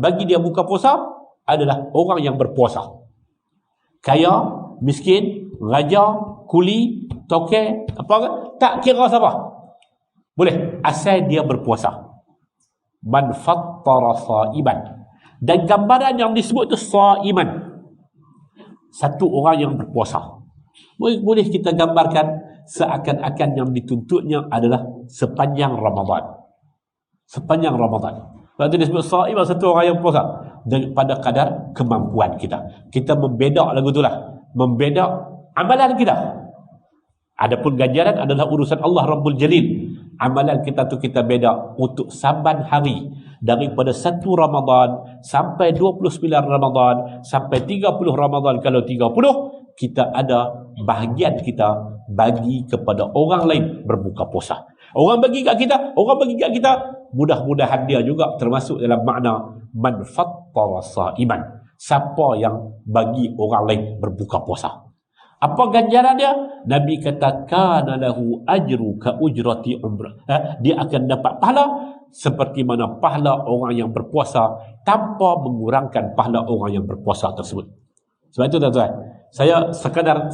Speaker 1: bagi dia buka puasa adalah orang yang berpuasa. Kaya, miskin, raja, kuli, toke, tak kira siapa. Boleh, asal dia berpuasa. Man fattara sa'iman. Dan gambaran yang disebut itu sa'iman, satu orang yang berpuasa. Boleh kita gambarkan seakan-akan yang dituntutnya adalah sepanjang Ramadan. Sepanjang Ramadan. Sebab itu disebut sa'im, satu orang yang puasa. Daripada kadar kemampuan kita. Kita membedak lagu itulah. Membedak amalan kita. Adapun ganjaran adalah urusan Allah Rabbul Jalil. Amalan kita tu kita bedak untuk saban hari. Daripada 1 Ramadan sampai 29 Ramadan, sampai 30 Ramadan. Kalau 30, kita ada bahagian kita bagi kepada orang lain berbuka puasa. Orang bagi kat kita, mudah-mudahan dia juga termasuk dalam makna man fattara sa'iman. Siapa yang bagi orang lain berbuka puasa. Apa ganjaran dia? Nabi kata kana lahu ajru ka ujrati umrah. Dia akan dapat pahala seperti mana pahala orang yang berpuasa tanpa mengurangkan pahala orang yang berpuasa tersebut. Sebab itu tuan-tuan, saya sekadar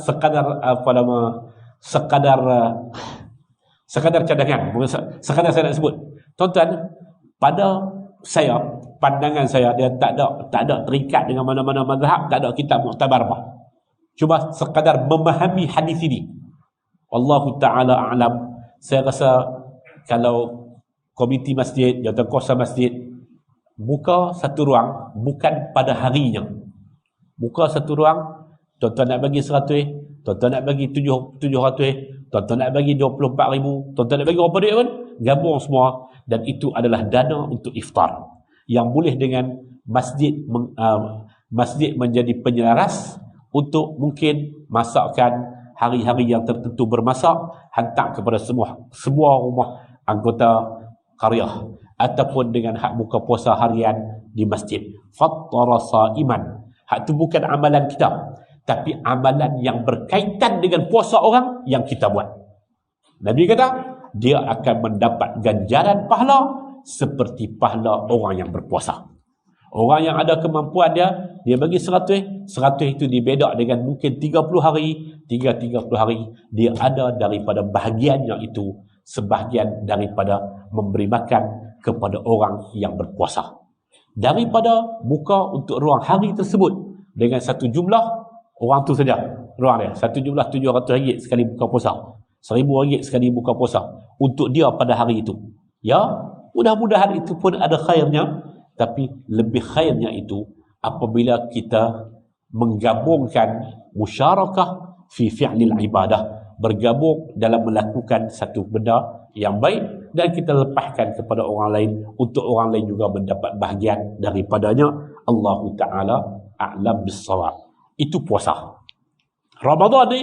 Speaker 1: cadangan, sekadar saya nak sebut. Tuan-tuan, pada saya, pandangan saya, dia tak ada terikat dengan mana-mana mazhab, tak ada kitab muktabar apa. Cuma sekadar memahami hadis ini. Wallahu ta'ala a'lam. Saya rasa kalau komiti masjid, jawatankuasa masjid buka satu ruang bukan pada harinya. Buka satu ruang, tuan-tuan nak bagi 100, tuan-tuan nak bagi 700, tuan-tuan nak bagi 24,000, tuan-tuan nak bagi berapa duit pun, gabung semua, dan itu adalah dana untuk iftar. Yang boleh dengan masjid menjadi penyelaras untuk mungkin masakkan hari-hari yang tertentu bermasak, hantar kepada semua rumah anggota qaryah, ataupun dengan hak buka puasa harian di masjid. Fattara sa'iman. Hak itu bukan amalan kita, tapi amalan yang berkaitan dengan puasa orang yang kita buat. Nabi kata, dia akan mendapat ganjaran pahala seperti pahala orang yang berpuasa. Orang yang ada kemampuan dia bagi 100 itu dibedak dengan mungkin 30 hari, 30 hari, dia ada daripada bahagiannya itu, sebahagian daripada memberi makan kepada orang yang berpuasa. Daripada buka untuk ruang hari tersebut dengan satu jumlah orang tu saja, ruang dia satu jumlah RM700 sekali buka puasa, RM1,000 sekali buka puasa untuk dia pada hari itu. Ya, mudah-mudahan itu pun ada khairnya, tapi lebih khairnya itu apabila kita menggabungkan musyarakah fi fi'lil ibadah, bergabung dalam melakukan satu benda yang baik, dan kita lepaskan kepada orang lain untuk orang lain juga mendapat bahagian daripadanya. Allahu ta'ala a'lam bis-shawab. Itu puasa. Ramadan ni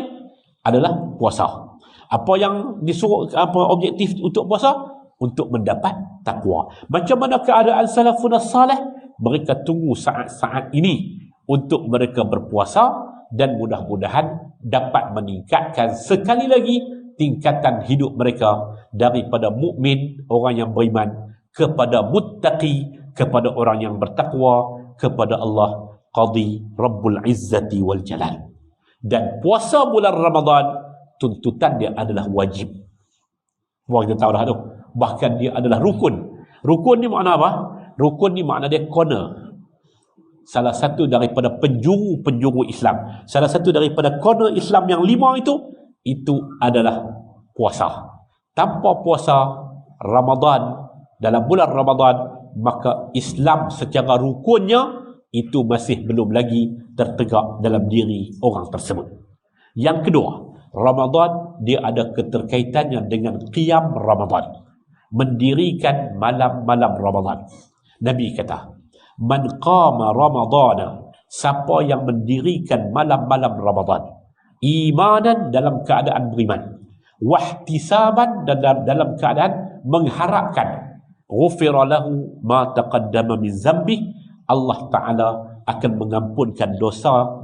Speaker 1: adalah puasa. Apa yang disuruh, apa objektif untuk puasa? Untuk mendapat takwa. Macam mana keadaan salafun salih? Mereka tunggu saat-saat ini untuk mereka berpuasa, dan mudah-mudahan dapat meningkatkan sekali lagi tingkatan hidup mereka daripada mukmin, orang yang beriman, kepada muttaqi, kepada orang yang bertakwa kepada Allah Qadi Rabbul Izzati wal Jalal. Dan puasa bulan Ramadan tuntutan dia adalah wajib. Semua kita tahu dah tu. Bahkan dia adalah rukun. Rukun ni makna apa? Rukun ni makna dia corner. Salah satu daripada penjuru-penjuru Islam. Salah satu daripada corner Islam yang 5 itu adalah puasa. Tanpa puasa Ramadan, dalam bulan Ramadan, maka Islam secara rukunnya itu masih belum lagi tertegak dalam diri orang tersebut. Yang kedua, Ramadan dia ada keterkaitannya dengan qiyam Ramadan, mendirikan malam-malam Ramadan. Nabi kata, man qama Ramadana, siapa yang mendirikan malam-malam Ramadan, imanan dalam keadaan beriman, wahtisaban dan dalam keadaan mengharapkan, ghufira lahu ma taqaddama min zambi, Allah Ta'ala akan mengampunkan dosa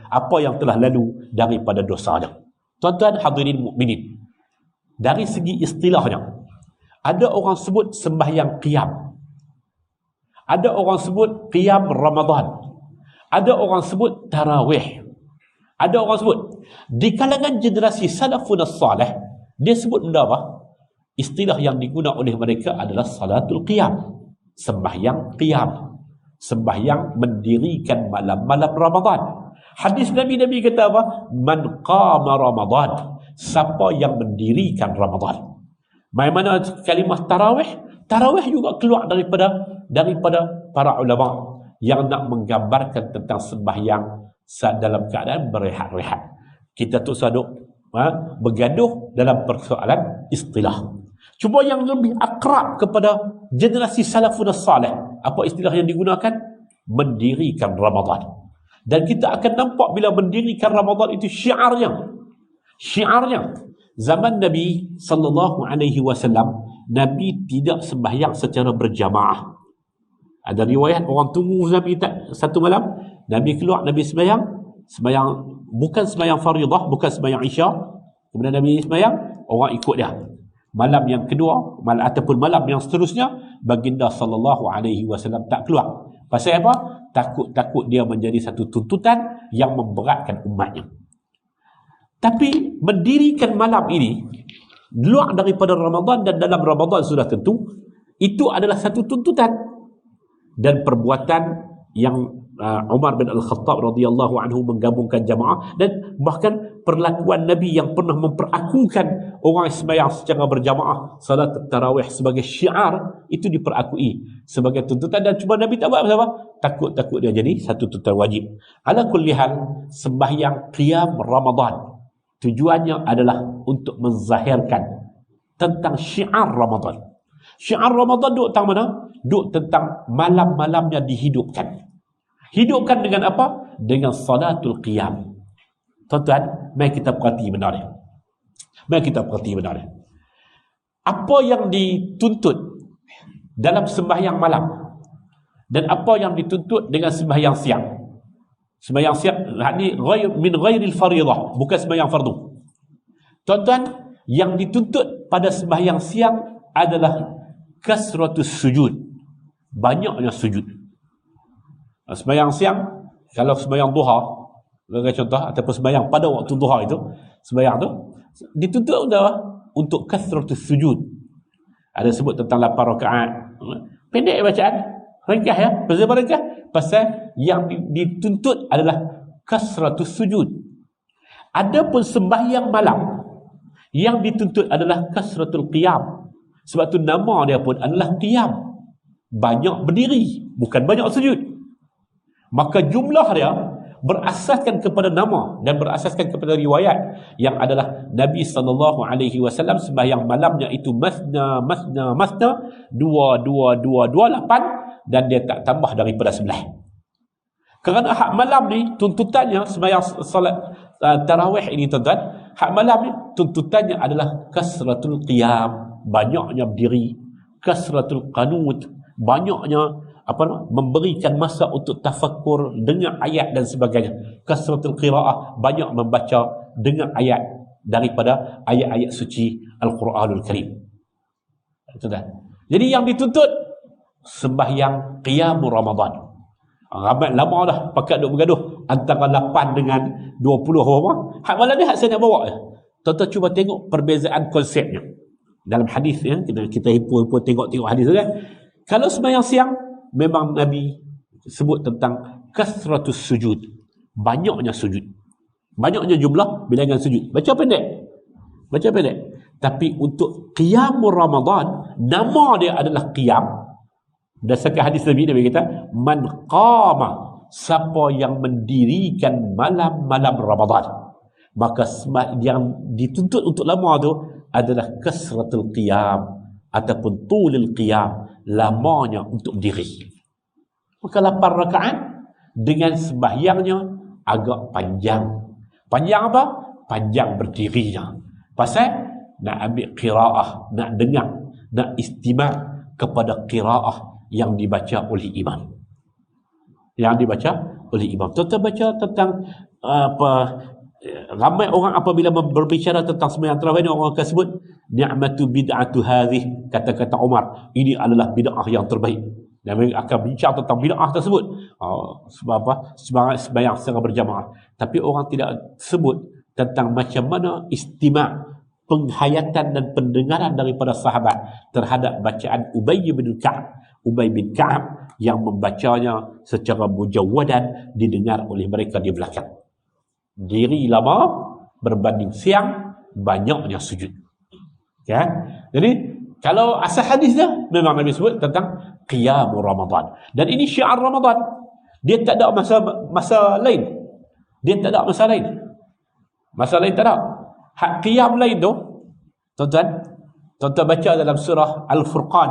Speaker 1: apa yang telah lalu daripada dosanya. Tuan-tuan hadirin mukminin, dari segi istilahnya, ada orang sebut sembahyang qiyam, ada orang sebut qiyam Ramadan, ada orang sebut tarawih, ada orang sebut. Di kalangan generasi salafun salih, dia sebut benda apa? Istilah yang digunakan oleh mereka adalah salatul qiyam, sembahyang qiyam, sembahyang mendirikan malam-malam Ramadan. Hadis Nabi kata apa? Man qama Ramadan, siapa yang mendirikan Ramadan. Bagaimana kalimah tarawih? Tarawih juga keluar daripada para ulama yang nak menggambarkan tentang sembahyang dalam keadaan berehat-rehat. Kita tu saduk bergaduh dalam persoalan istilah. Cuba yang lebih akrab kepada generasi salafun salih, apa istilah yang digunakan? Mendirikan Ramadan. Dan kita akan nampak bila mendirikan Ramadan itu syiarnya. Zaman Nabi SAW, Nabi tidak sembahyang secara berjamaah. Ada riwayat orang tunggu Nabi satu malam, Nabi keluar, Nabi sembahyang bukan sembahyang faridah, bukan sembahyang isya. Kemudian Nabi sembahyang, orang ikut dia. Malam yang kedua, ataupun malam yang seterusnya, baginda SAW tak keluar. Pasal apa? Takut dia menjadi satu tuntutan yang memberatkan umatnya. Tapi mendirikan malam ini luar daripada Ramadan, dan dalam Ramadan sudah tentu itu adalah satu tuntutan dan perbuatan yang Umar bin Al-Khattab radhiyallahu anhu menggabungkan jamaah, dan bahkan perlakuan Nabi yang pernah memperakukan orang sembahyang secara berjamaah salat tarawih sebagai syiar, itu diperakui sebagai tuntutan, dan cuma Nabi tak buat apa? Takut dia jadi satu tuntutan wajib. Ala kulli hal, sembahyang qiyam Ramadan tujuannya adalah untuk menzahirkan tentang syiar Ramadan. Syiar Ramadan duk tentang mana? Duk tentang malam-malamnya dihidupkan. Hidupkan dengan apa? Dengan salatul qiyam. Tuan-tuan, mari kita perhati benar dia. Mari kita perhati benar dia. Apa yang dituntut dalam sembahyang malam dan apa yang dituntut dengan sembahyang siang. Sembahyang siang ni min ghairil fariḍah, bukan sembahyang fardu. Tuan-tuan, yang dituntut pada sembahyang siang adalah kasratus sujud. Banyaknya sujud. Sembahyang siang, kalau sembahyang duha, bagi contoh, ataupun sembahyang pada waktu duha itu, sembahyang tu dituntut untuk kasratus sujud. Ada sebut tentang 8 rakaat. Pendek bacaan, ringkas ya. Pasal ringkas? Pasal yang dituntut adalah kasratus sujud. Adapun sembahyang malam, yang dituntut adalah kasratul qiyam. Sebab tu nama dia pun adalah qiyam. Banyak berdiri, bukan banyak sujud. Maka jumlah dia berasaskan kepada nama dan berasaskan kepada riwayat yang adalah Nabi SAW sembahyang malamnya itu masna 2, 8, dan dia tak tambah daripada 9. Kerana hak malam ni tuntutannya sembahyang salat tarawih ini, tuan-tuan, hak malam ni tuntutannya adalah kasratul qiyam, banyaknya berdiri, kasratul qanut, banyaknya memberikan masa untuk tafakkur dengan ayat dan sebagainya. Kasratul qiraah, banyak membaca dengan ayat daripada ayat-ayat suci Al-Quranul Karim. Jadi yang dituntut sembahyang qiyam Ramadan. Ramai lama dah pakat duk bergaduh antara 8 dengan 20 orang. Hak malam ni hak saya nak bawa je. Tuan-tuan cuba tengok perbezaan konsepnya. Dalam hadis ya, kita hipur-hipur tengok hadis kan. Kalau sembahyang siang, memang Nabi sebut tentang kasratus sujud, banyaknya sujud, banyaknya jumlah bilangan sujud. Baca pendek. Tapi untuk qiyamul Ramadan, nama dia adalah qiyam. Berdasarkan hadis Nabi kata, man qama, siapa yang mendirikan malam-malam Ramadan, maka yang dituntut untuk lama tu adalah kasratul qiyam ataupun tulul qiyam, lamanya untuk diri. Maka 8 rakaat dengan sembahyangnya agak panjang. Panjang apa? Panjang berdirinya. Pasal nak ambil qiraah, nak dengar, nak istima' kepada qiraah yang dibaca oleh imam. Tuan-tuan baca tentang ramai orang apabila berbicara tentang sembahyang tarawih ni, orang akan sebut ni'matu bid'atu hadhih, kata-kata Umar, ini adalah bid'ah yang terbaik. Dan mereka akan bincang tentang bid'ah tersebut. Sebab apa? Sembahyang secara berjamaah. Tapi orang tidak sebut tentang macam mana istima', penghayatan dan pendengaran daripada sahabat terhadap bacaan Ubay bin Ka'ab yang membacanya secara mujawwadan, didengar oleh mereka di belakang. Diri lama berbanding siang, banyaknya sujud. Ya. Jadi kalau asal hadisnya memang Nabi sebut tentang qiyam Ramadan. Dan ini syiar Ramadan. Dia tak ada masa lain. Masa lain tak ada. Hak qiyam lain tu, tuan-tuan baca dalam surah Al-Furqan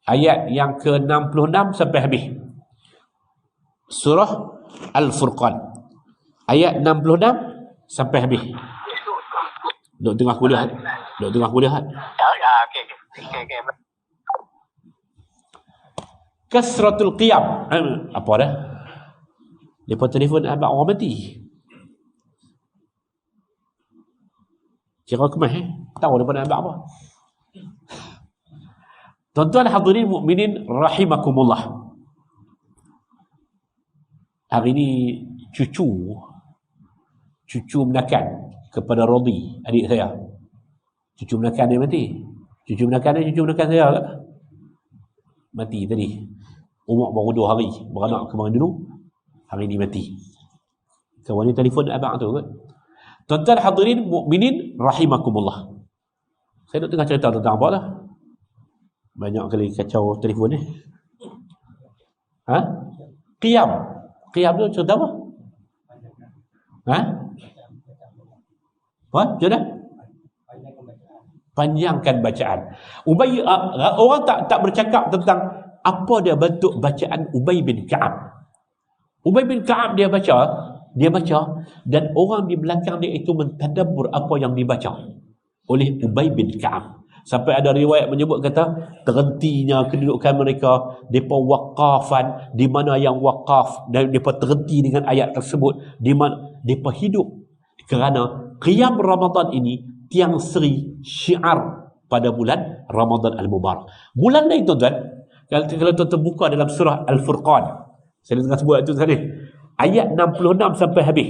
Speaker 1: ayat yang ke-66 sampai habis. Surah Al-Furqan ayat 66 sampai habis. Duk tengah kuliah. Okay. Kasratul qiyam. Apa dah? Lepas telefon abang orang mati. Kira kemah tahu depan abang apa. Tuan-tuan hadirin mukminin rahimakumullah. Hari ini cucu menakan kepada Rodi, adik saya. Cucu menakan dia mati. Cucu menakan saya lah. Mati tadi. umur baru 2 hari, beranak kemarin dulu, hari ni mati. Kawan ni telefon abang tu kan. Tuan-tuan hadirin mukminin rahimakumullah. Saya nak tengah cerita tentang apa lah. Banyak kali kacau telefon ni. Qiyam. Qiyam tu cerita apa? Apa? Cerita? Panjangkan bacaan. Ubay, orang tak bercakap tentang apa dia bentuk bacaan Ubay bin Ka'ab. Ubay bin Ka'ab dia baca dan orang di belakang dia itu mentadabbur apa yang dibaca oleh Ubay bin Ka'ab. Sampai ada riwayat menyebut kata terhentinya kedudukan mereka, depa waqafan, di mana yang waqaf dan depa terhenti dengan ayat tersebut, di mana depa hidup kerana qiyam Ramadan ini tiang seri syiar pada bulan Ramadan Al-Mubarak. Bulan lain tuan-tuan, kalau tuan-tuan buka dalam surah Al-Furqan, saya tengah sebut itu tadi, ayat 66 sampai habis,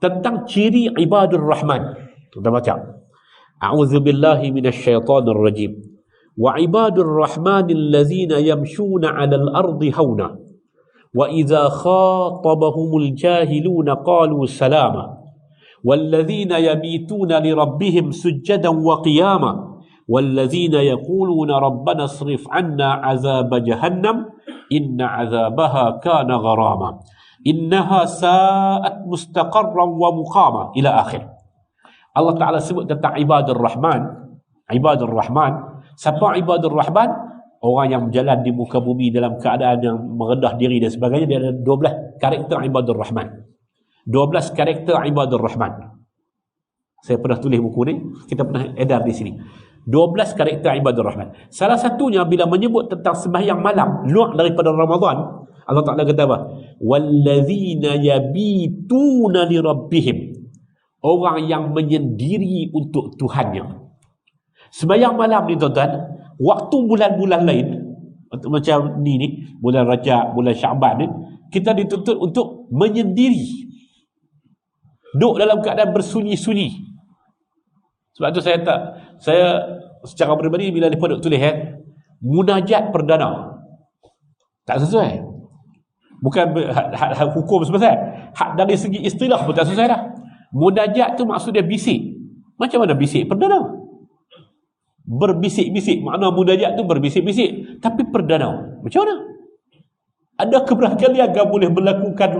Speaker 1: tentang ciri ibadur Rahman. Tuan-tuan baca. A'udzu billahi minasyaitonir rajim. Wa ibadur rahmanil ladzina yamshuna 'alal ardi hauna wa idza khatabahumul jahiluna qalu salama. والذين يبيتون لربهم سجدا وقياما والذين يقولون ربنا اصرف عنا عذاب جهنم إن عذابها كان غراما إنها ساءت مستقرا ومقاما إلى آخر. Allah Ta'ala sebut tentang ibadur Rahman. Ibadur Rahman. Siapa ibadur Rahman? Orang yang berjalan di muka bumi dalam keadaan yang merendah diri dan sebagainya. Dia ada 12 karakter ibadur Rahman. 12 karakter ibadur Rahman. Saya pernah tulis buku ni, kita pernah edar di sini. 12 karakter ibadur Rahman. Salah satunya bila menyebut tentang sembahyang malam, luar daripada Ramadan, Allah Ta'ala kata apa? Wallazina yabituna li rabbihim. Orang yang menyendiri untuk Tuhannya. Sembahyang malam ni tuan-tuan, waktu bulan-bulan lain, macam ni, bulan Rajab, bulan Syaban ni, kita dituntut untuk menyendiri. Duduk dalam keadaan bersunyi-sunyi. Sebab tu saya secara peribadi bila mereka duduk tulis munajat perdana, tak sesuai. Bukan hak hukum semasa, hak dari segi istilah pun tak sesuai dah. Munajat tu maksud dia bisik. Macam mana bisik perdana? Berbisik-bisik, makna munajat tu berbisik-bisik, tapi perdana macam mana? Ada keberkalian yang boleh melakukan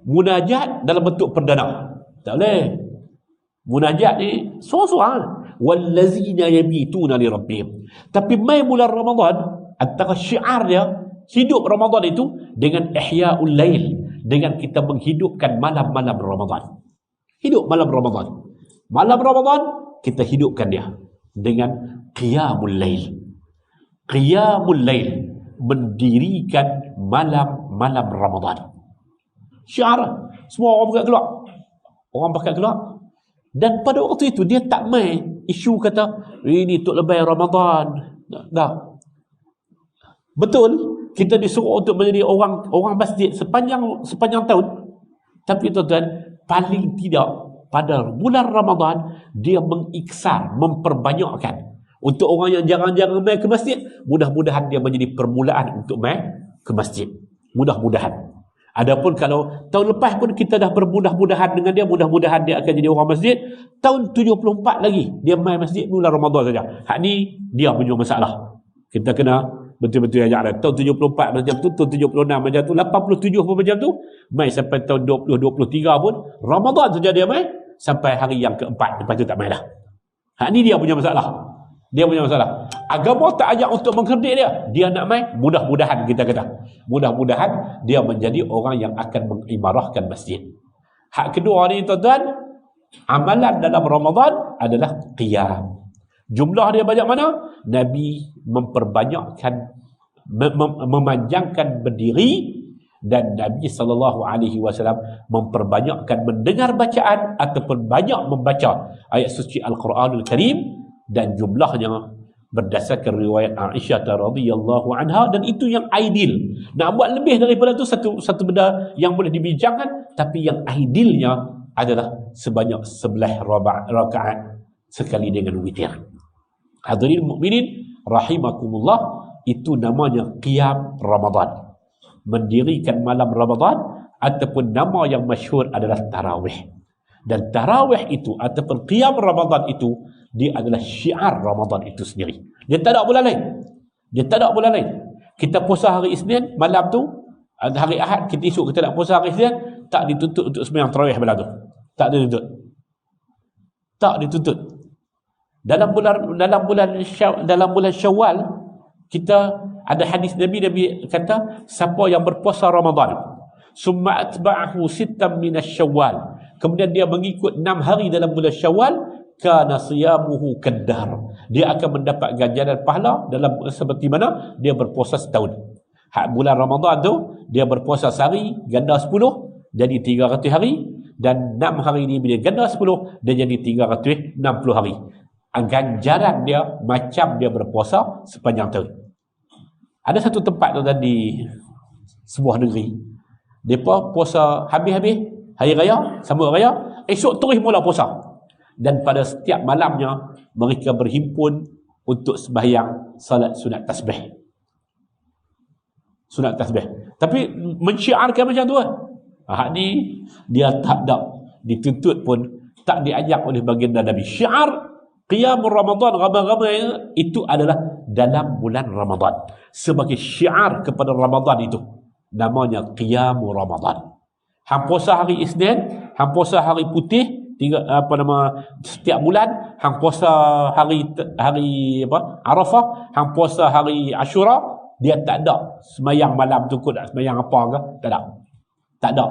Speaker 1: munajat dalam bentuk perdana? Tak boleh. Munajat ni seorang-seorang. Wallazina yabituna li rabbihim. Tapi mai bulan Ramadan, antara syiar dia hidup Ramadan itu dengan ihya'ul lail, dengan kita menghidupkan malam-malam Ramadan. Hidup malam Ramadan. Malam Ramadan kita hidupkan dia dengan qiyamul lail. Qiyamul lail, mendirikan malam-malam Ramadan. Syiar semua orang pakai keluar. Orang pakai keluar. Dan pada waktu itu dia tak main isu kata ini tok lebay Ramadan. Dah. Betul, kita disuruh untuk menjadi orang masjid sepanjang tahun. Tapi tuan-tuan, paling tidak pada bulan Ramadan dia mengiksar, memperbanyakkan. Untuk orang yang jarang-jarang main ke masjid, mudah-mudahan dia menjadi permulaan untuk main ke masjid. Mudah-mudahan. Adapun kalau tahun lepas pun kita dah bermudah-mudahan dengan dia, mudah-mudahan dia akan jadi orang masjid. Tahun 74 lagi dia main masjid bulan Ramadan saja. Hak ni dia punya masalah. Kita kena betul-betul ajak dah. Tahun 74 macam tu, tahun 76 macam tu, 87 pun macam tu, main sampai tahun 2023 pun Ramadan saja dia main sampai hari yang keempat, lepas tu tak main dah. Hak ni dia punya masalah. Dia punya masalah. Agama tak ajak untuk mengkredit dia nak main, mudah-mudahan kita kata. Mudah-mudahan dia menjadi orang yang akan mengimarahkan masjid. Hak kedua ni tuan-tuan, amalan dalam Ramadan adalah qiyam. Jumlah dia banyak mana? Nabi memperbanyakkan, memanjangkan berdiri, dan Nabi SAW memperbanyakkan mendengar bacaan ataupun banyak membaca ayat suci Al-Quranul Karim, dan jumlahnya berdasarkan riwayat Aisyah radhiyallahu anha, dan itu yang ideal. Nak buat lebih daripada itu satu benda yang boleh dibincangkan, tapi yang idealnya adalah sebanyak 11 rakaat sekali dengan witir. Hadirin mukminin rahimakumullah, itu namanya qiyam Ramadan. mendirikan malam Ramadan, ataupun nama yang masyhur adalah tarawih. Dan tarawih itu ataupun qiyam Ramadan itu, dia adalah syiar Ramadan itu sendiri. Dia tak ada bulan lain. Dia tak ada bulan lain. Kita puasa hari Isnin malam tu, hari Ahad kita esok kita nak puasa hari Isnin, tak dituntut untuk sembahyang tarawih malam tu. Tak dituntut. Tak dituntut. Dalam bulan Syawal kita ada hadis Nabi kata, siapa yang berpuasa Ramadan summa atba'ahu sittan minasy Syawal, kemudian dia mengikut 6 hari dalam bulan Syawal, kana siyamuhu kaddar, dia akan mendapat ganjaran pahala dalam seperti mana dia berpuasa setahun. Hak bulan Ramadan tu dia berpuasa sehari ganda 10 jadi 300 hari, dan 6 hari ni bila ganda 10 dia jadi 360 hari. Ganjaran dia macam dia berpuasa sepanjang tahun. Ada satu tempat tu di sebuah negeri, mereka puasa habis-habis hari raya, sambut raya, esok terus mula puasa. Dan pada setiap malamnya mereka berhimpun untuk sembahyang salat sunat tasbih. Sunat tasbih. Tapi mensyiarkan macam tu kan. Hak ni dia tak ada dituntut pun, tak diajak oleh baginda Nabi. Syiar qiyam Ramadan ramai-ramai itu adalah dalam bulan Ramadan. Sebagai syiar kepada Ramadan itu, namanya qiyam Ramadan. Hang puasa hari Isnin, hang puasa hari putih, setiap bulan, hang puasa hari Arafah, hang puasa hari Ashura, dia tak ada semayang malam tu kot, semayang apa ke? Tak ada.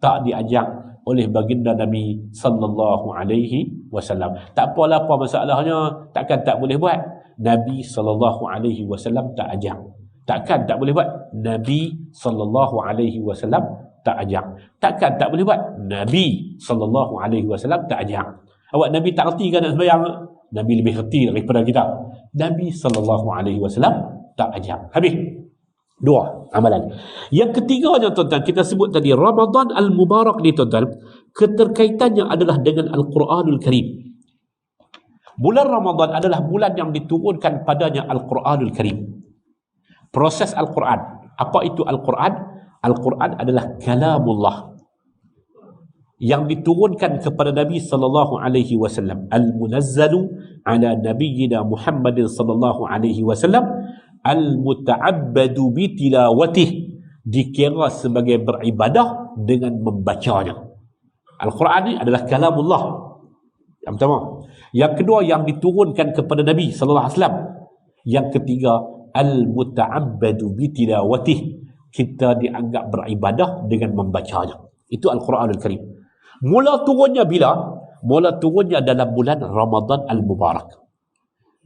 Speaker 1: Tak diajak oleh baginda Nabi sallallahu alaihi wasallam. Tak apalah apa masalahnya, takkan tak boleh buat. Nabi sallallahu alaihi wasallam tak ajak. Takkan tak boleh buat. Nabi sallallahu alaihi wasallam tak ajak. Takkan tak boleh buat. Nabi sallallahu alaihi wasallam tak ajak. Awak Nabi tak reti kan nak sembahyang? Nabi lebih reti daripada kita. Nabi sallallahu alaihi wasallam tak ajak. Habis. 2 amalan. Yang ketiganya tuan-tuan, kita sebut tadi Ramadan al-Mubarak ni tuan-tuan, keterkaitannya adalah dengan Al-Quranul Karim. Bulan Ramadan adalah bulan yang diturunkan padanya Al-Quranul Karim. Proses Al-Quran. Apa itu Al-Quran? Al-Quran adalah kalamullah yang diturunkan kepada Nabi sallallahu alaihi wasallam. Al-munazzalu ala nabiyyina Muhammadin sallallahu alaihi wasallam, al-muta'abbadu bi tilawatih, dikira sebagai beribadah dengan membacanya. Al-Quran ni adalah kalamullah. Yang pertama. Yang kedua, yang diturunkan kepada Nabi sallallahu alaihi wasallam. Yang ketiga, al-muta'abbadu bi tilawatih, kita dianggap beribadah dengan membacanya. Itu Al-Quranul Karim. Mula turunnya bila? Mula turunnya dalam bulan Ramadan al-Mubarak.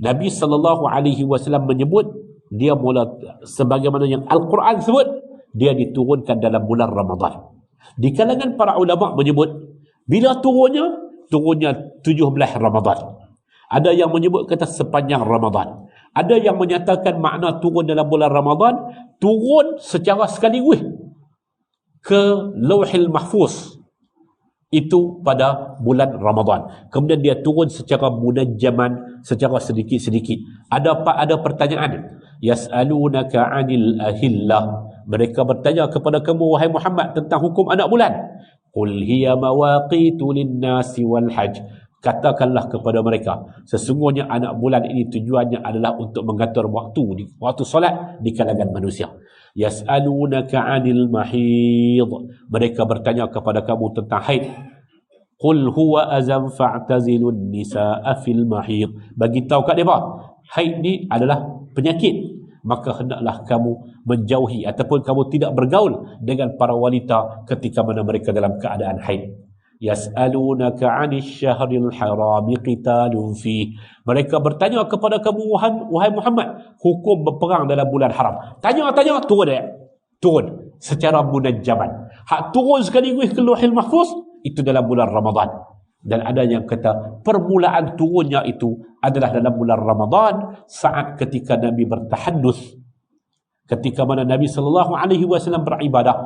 Speaker 1: Nabi sallallahu alaihi wasallam menyebut dia mula, sebagaimana yang Al-Quran sebut, dia diturunkan dalam bulan Ramadan. Di kalangan para ulama menyebut bila turunnya 17 Ramadan. Ada yang menyebut kata sepanjang Ramadan. Ada yang menyatakan makna turun dalam bulan Ramadan, turun secara sekaligus ke Lauhil Mahfuz itu pada bulan Ramadan. Kemudian dia turun secara munajjaman, secara sedikit-sedikit. Ada pertanyaan. Yas'alunaka 'anil ahillah. Mereka bertanya kepada kamu wahai Muhammad tentang hukum anak bulan. Qul hiya mawaqitu lin-nasi wal hajj. Katakanlah kepada mereka, sesungguhnya anak bulan ini tujuannya adalah untuk mengatur waktu solat di kalangan manusia. Yas'alunaka 'anil mahid. Mereka bertanya kepada kamu tentang haid. Qul huwa azam fa'tazilun nisaa fil mahid. Bagi tahu kat depa, haid ni adalah penyakit, maka hendaklah kamu menjauhi ataupun kamu tidak bergaul dengan para wanita ketika mana mereka dalam keadaan haid. Yas'alunaka 'anil syahril haram qitalun fi. Mereka bertanya kepada kamu wahai Muhammad, hukum berperang dalam bulan haram. Tanya turun secara munajjaman. Hak turun sekaligus ke Lauhil Mahfuz itu dalam bulan Ramadan. Dan ada yang kata permulaan turunnya itu adalah dalam bulan Ramadan, saat ketika Nabi bertahaddus, ketika mana Nabi sallallahu alaihi wasallam beribadah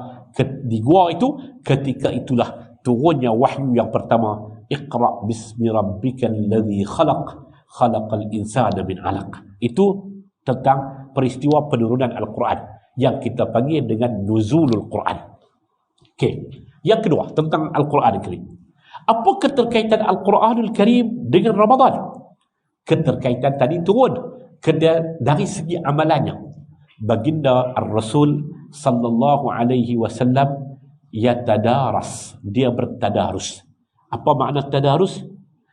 Speaker 1: di gua itu, ketika itulah turunnya wahyu yang pertama, Iqra bismi rabbikal ladzi khalaqal insana min 'alaq. Itu tentang peristiwa penurunan Al-Quran. yang kita panggil dengan nuzulul Quran. Okey. Yang kedua, tentang Al-Quran Al-Karim. Apa keterkaitan Al-Quranul Karim dengan Ramadan? Keterkaitan tadi turun dari segi amalannya. Baginda Ar-Rasul sallallahu alaihi wasallam yatadaras, dia bertadarus. Apa makna tadarus?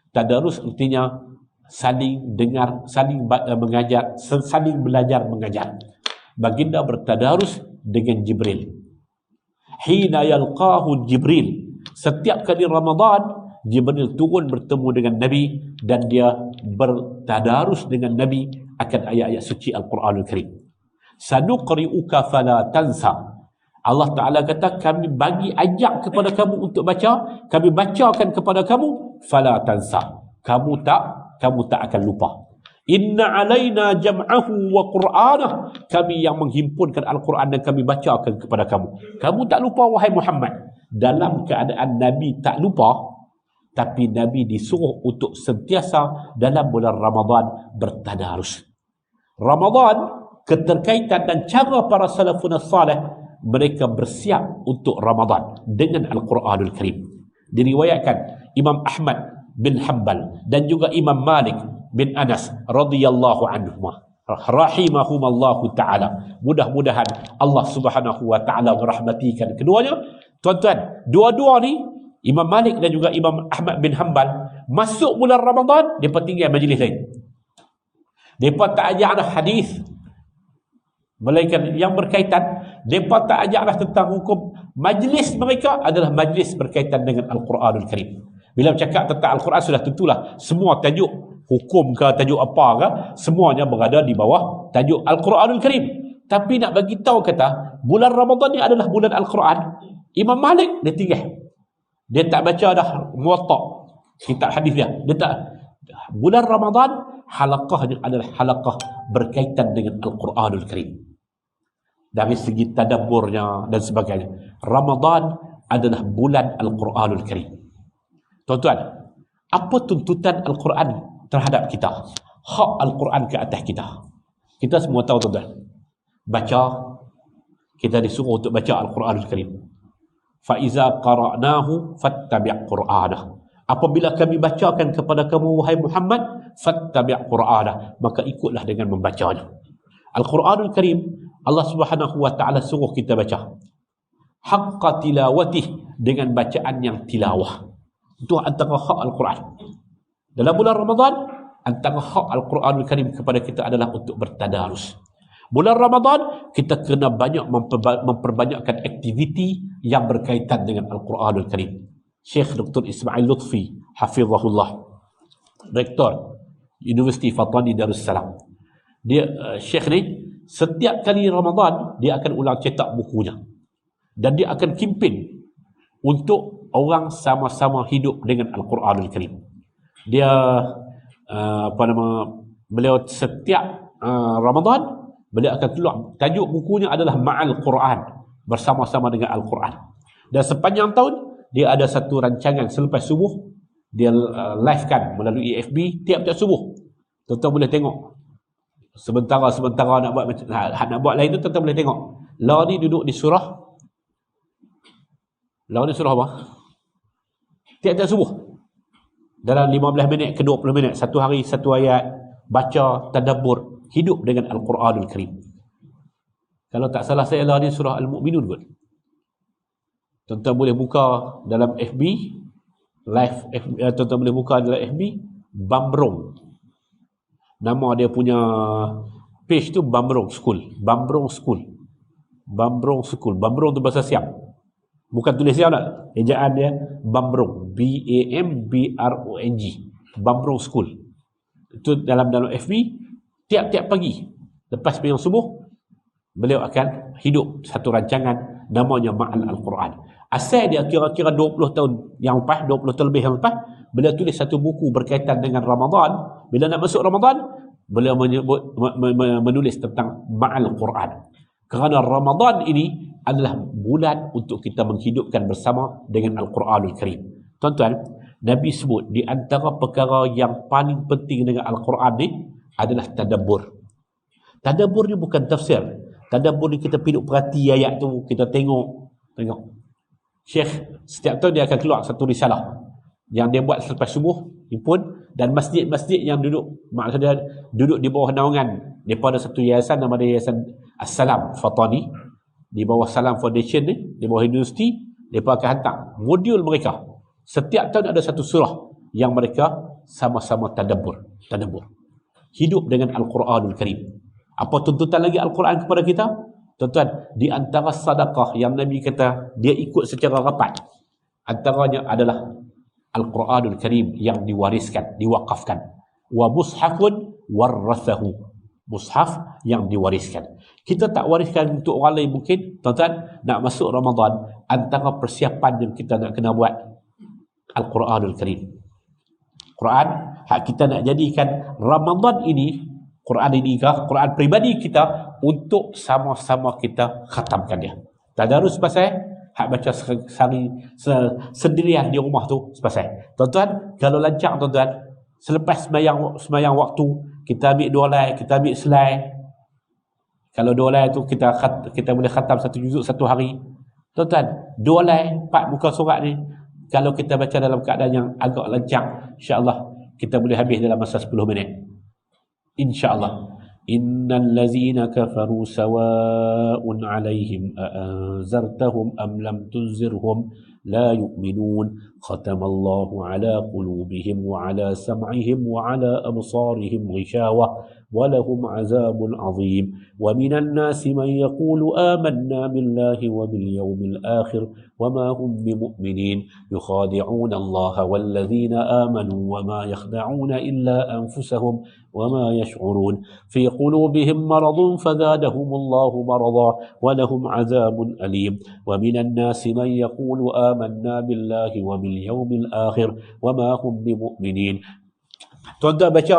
Speaker 1: Tadarus artinya saling dengar, saling mengajar, saling belajar mengajar. Baginda bertadarus dengan Jibril. Hina yalqahu Jibril, setiap kali Ramadan Jibril turun bertemu dengan Nabi dan dia bertadarus dengan Nabi akan ayat-ayat suci Al-Quranul Karim. Sanuqri'uka fala tansa. Allah Ta'ala kata, kami bagi ajak kepada kamu untuk baca, kami bacakan kepada kamu, fala tansa. Kamu tak akan lupa. Inna alaina jam'ahu wa qur'anah. Kami yang menghimpunkan Al-Quran dan kami bacakan kepada kamu. Kamu tak lupa wahai Muhammad. Dalam keadaan Nabi tak lupa, tapi Nabi disuruh untuk sentiasa dalam bulan Ramadan bertadarus. Ramadan, keterkaitan dan cara para salafun salih, mereka bersiap untuk Ramadan dengan Al-Quranul Karim. Diriwayatkan Imam Ahmad bin Hanbal dan juga Imam Malik bin Anas radhiyallahu anhuma rahimahumallahu ta'ala. Mudah-mudahan Allah subhanahu wa ta'ala merahmatikan keduanya. Tuan-tuan, dua-dua ni, Imam Malik dan juga Imam Ahmad bin Hanbal, masuk bulan Ramadan, mereka tinggal majlis lain. Mereka tak ajarlah hadis, melainkan yang berkaitan. Mereka tak ajarlah tentang hukum. Majlis mereka adalah majlis berkaitan dengan Al-Quranul Karim. Bila bercakap tentang Al-Quran, sudah tentulah semua tajuk hukum ke, tajuk apa ke, semuanya berada di bawah tajuk Al-Quranul Karim. Tapi nak bagi tahu kata, bulan Ramadan ni adalah bulan Al-Quran. Imam Malik, dia tinggal. Dia tak baca dah Muwatta, kitab hadis dia. Dia tak. Bulan Ramadan, halaqahnya adalah halaqah berkaitan dengan Al-Quranul Karim. Dari segi tadabburnya dan sebagainya. Ramadan adalah bulan Al-Quranul Karim. Tuan-tuan, apa tuntutan Al-Quran terhadap kita? Hak Al-Quran ke atas kita. Kita semua tahu, tuan-tuan. Baca, kita disuruh untuk baca Al-Quranul Karim. فَإِذَا قَرَأْنَاهُ فَاتَّبِعْ قُرْآنَهُ. Apabila kami bacakan kepada kamu wahai Muhammad, fattabi' Qur'anah, maka ikutlah dengan membacanya. Al-Quranul Karim, Allah Subhanahu wa taala suruh kita baca haqqa tilawatih, dengan bacaan yang tilawah. Itu antara hak Al-Quran. Dalam bulan Ramadan, antara hak Al-Quranul Karim kepada kita adalah untuk bertadarus. Bulan Ramadan, kita kena banyak memperbanyakkan aktiviti yang berkaitan dengan Al-Quranul Karim. Syekh Dr. Ismail Lutfi, hafizahullah, Rektor Universiti Fatani Darussalam. Dia, Syekh ni, setiap kali Ramadan, dia akan ulang cetak bukunya. Dan dia akan kempen untuk orang sama-sama hidup dengan Al-Quranul Karim. Dia, beliau setiap Ramadan, beliau akan keluar, tajuk bukunya adalah Ma'al Quran, bersama-sama dengan Al-Quran. Dan sepanjang tahun, dia ada satu rancangan selepas subuh, dia livekan melalui FB tiap-tiap subuh. Tuan-tuan boleh tengok. Sementara nak buat lain tu, tuan-tuan boleh tengok. Law ni duduk di surah. Law ni surah apa? Tiap-tiap subuh. Dalam 15 minit ke 20 minit, satu hari satu ayat, baca, tadabbur, hidup dengan Al-Quranul Karim. Kalau tak salah saya, ni surah Al-Mu'minun kot. Tuan-tuan boleh buka dalam FB live, tuan-tuan boleh buka dalam FB Bambrong. Nama dia punya page tu Bambrong School. Bambrong School. Bambrong School. Bambrong tu bahasa Siam. Bukan tulis Siam tak? Ejaan dia Bambrong. B-A-M-B-R-O-N-G. Bambrong School. Itu dalam FB. Tiap-tiap pagi lepas sembahyang subuh, beliau akan hidup satu rancangan namanya Ma'al Al-Quran. Asal dia kira-kira 20 tahun yang lepas, 20 tahun lebih yang lepas, beliau tulis satu buku berkaitan dengan Ramadan. Bila nak masuk Ramadan, beliau menulis tentang Ma'al Quran. Kerana Ramadan ini adalah bulan untuk kita menghidupkan bersama dengan Al-Quranul Karim. Tuan-tuan, Nabi sebut di antara perkara yang paling penting dengan Al-Quran ni adalah tadabbur. Tadabbur ni bukan tafsir. Tadabbur ni kita pergi perhati ayat tu, kita tengok. Syekh setiap tahun dia akan keluar satu risalah yang dia buat selepas subuh ni pun, dan masjid-masjid yang duduk, maksudnya duduk di bawah naungan daripada satu yayasan, nama dia Yayasan As-Salam Fatani, di bawah Salam Foundation ni, di bawah universiti, mereka akan hantar modul mereka. Setiap tahun ada satu surah yang mereka sama-sama tadabbur. Hidup dengan Al-Quranul Karim. Apa tuntutan lagi Al-Quran kepada kita? Tuan-tuan, di antara sedekah yang Nabi kata dia ikut secara rapat, antaranya adalah Al-Quranul Karim yang diwariskan, diwakafkan. Wa mushafun warathahu. Mushaf yang diwariskan. Kita tak wariskan untuk orang lain mungkin. Tuan-tuan, nak masuk Ramadan, antara persiapan yang kita nak kena buat Al-Quranul Karim. Quran, hak kita nak jadikan Ramadan ini, Quran ini kah, Quran pribadi kita, untuk sama-sama kita khatamkan dia. Tadarus pasal hak baca sendirian di rumah tu sepasal. Tuan-tuan, kalau lancar tuan-tuan, selepas semayang waktu, kita ambil 2 lai, kita ambil selai. Kalau 2 lai tu kita boleh khatam 1 juzuk 1 hari. Tuan-tuan, 2 lai 4 muka surat ni, kalau kita baca dalam keadaan yang agak lancar, insya-Allah kita boleh habis dalam masa 10 minit. Insya-Allah. Innal ladzina kafaru sawa'un 'alaihim a'anzartahum am lam tunzirhum la yu'minun. Khatamallahu 'ala qulubihim wa 'ala sam'ihim wa 'ala absarihim ghishawah wa lahum 'adzabun 'adzim. Wa minan nasi man yaqulu amanna billahi wa bil yawmil akhir wa ma hum bimu'minin. Yukhadi'una Allah wal ladzina amanu wa ma yakhda'una illa anfusahum wa ma yash'urun. Fi qulubihim maradun fazadahum Allah marada wa lahum 'adzabun alim. Wa minan nasi man yaqulu amanna billahi wa bil yawmil akhir wa ma hum bimu'minin. Tuan-tuan baca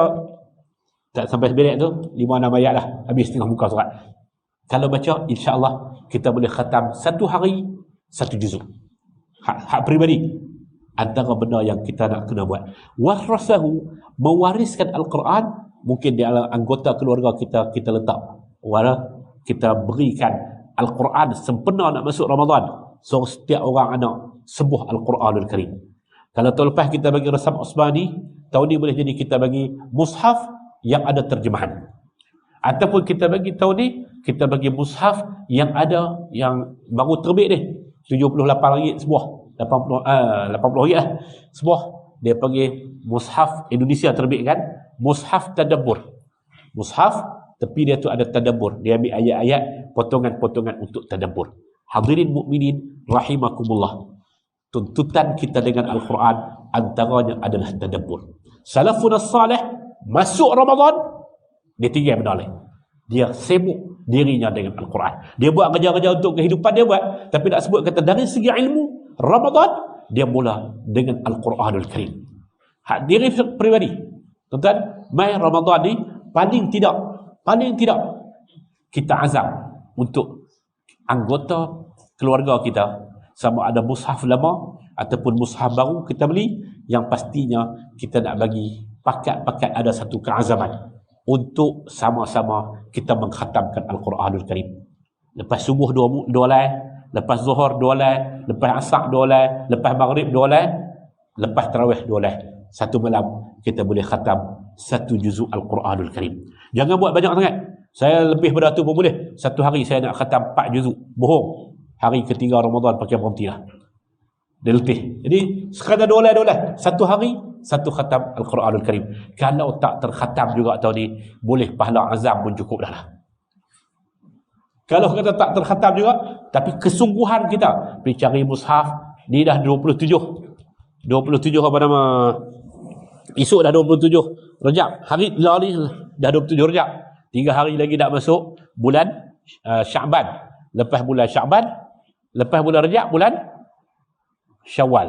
Speaker 1: tak sampai seberat tu 5-6 ayat lah, habis setengah muka surat. Kalau baca, insya-Allah kita boleh khatam 1 hari 1 juzuk. Hak pribadi, antara benda yang kita nak kena buat. Warasahu, mewariskan Al-Quran, mungkin di anggota keluarga kita letak, kita berikan Al-Quran sempena nak masuk Ramadan. So setiap orang anak sebuah Al-Quranul Karim. Kalau tahun lepas kita bagi Rasam Osmani, tahun ni boleh jadi kita bagi mushaf yang ada terjemahan. Ataupun kita bagi tahun ni, kita bagi mushaf yang ada, yang baru terbit ni, 78 ringgit sebuah, 80 ringgit lah sebuah. Dia panggil mushaf Indonesia terbit kan, mushaf tadabbur. Mushaf, tapi dia tu ada tadabbur. Dia ambil ayat-ayat, potongan-potongan untuk tadabbur. Hadirin mukminin rahimakumullah. Tuntutan kita dengan Al-Quran antaranya adalah tadabbur. Salafun as-salih masuk Ramadan, dia tinggal benda lain. Dia sibuk dirinya dengan Al-Quran. Dia buat kerja-kerja untuk kehidupan dia buat, tapi nak sebut kata dari segi ilmu, Ramadan dia mula dengan Al-Quranul Karim. Hak diri pribadi. Tuan-tuan, mai Ramadan ni paling tidak kita azam untuk anggota keluarga kita, sama ada mushaf lama ataupun mushaf baru kita beli, yang pastinya kita nak bagi pakat-pakat ada satu keazaman untuk sama-sama kita mengkhatamkan Al-Quranul Karim. Lepas subuh 2 lai, lepas zuhur 2 lai, lepas asar 2 lai, lepas maghrib 2 lai, lepas tarawih 2 lai. Satu malam kita boleh khatam 1 juzuk Al-Quranul Karim. Jangan buat banyak sangat. Saya lebih pada tu pun boleh. Satu hari saya nak khatam 4 juzuk. Bohong. Hari ketiga Ramadan pakai berhenti lah. Dia letih. Jadi sekadar 2 lai. Satu hari, 1 khatam Al-Quranul Karim. Kalau tak terkhatam juga tahun ni, boleh pahala azam pun cukup dah lah. Kalau kata tak terkhatam juga, tapi kesungguhan kita pergi cari mushaf, ni dah 27 apa nama, esok dah 27 Rejab, hari lah ni dah 27 Rejab, 3 hari lagi nak masuk bulan Sya'ban. Lepas bulan Sya'ban, lepas bulan Rejab, bulan Syawal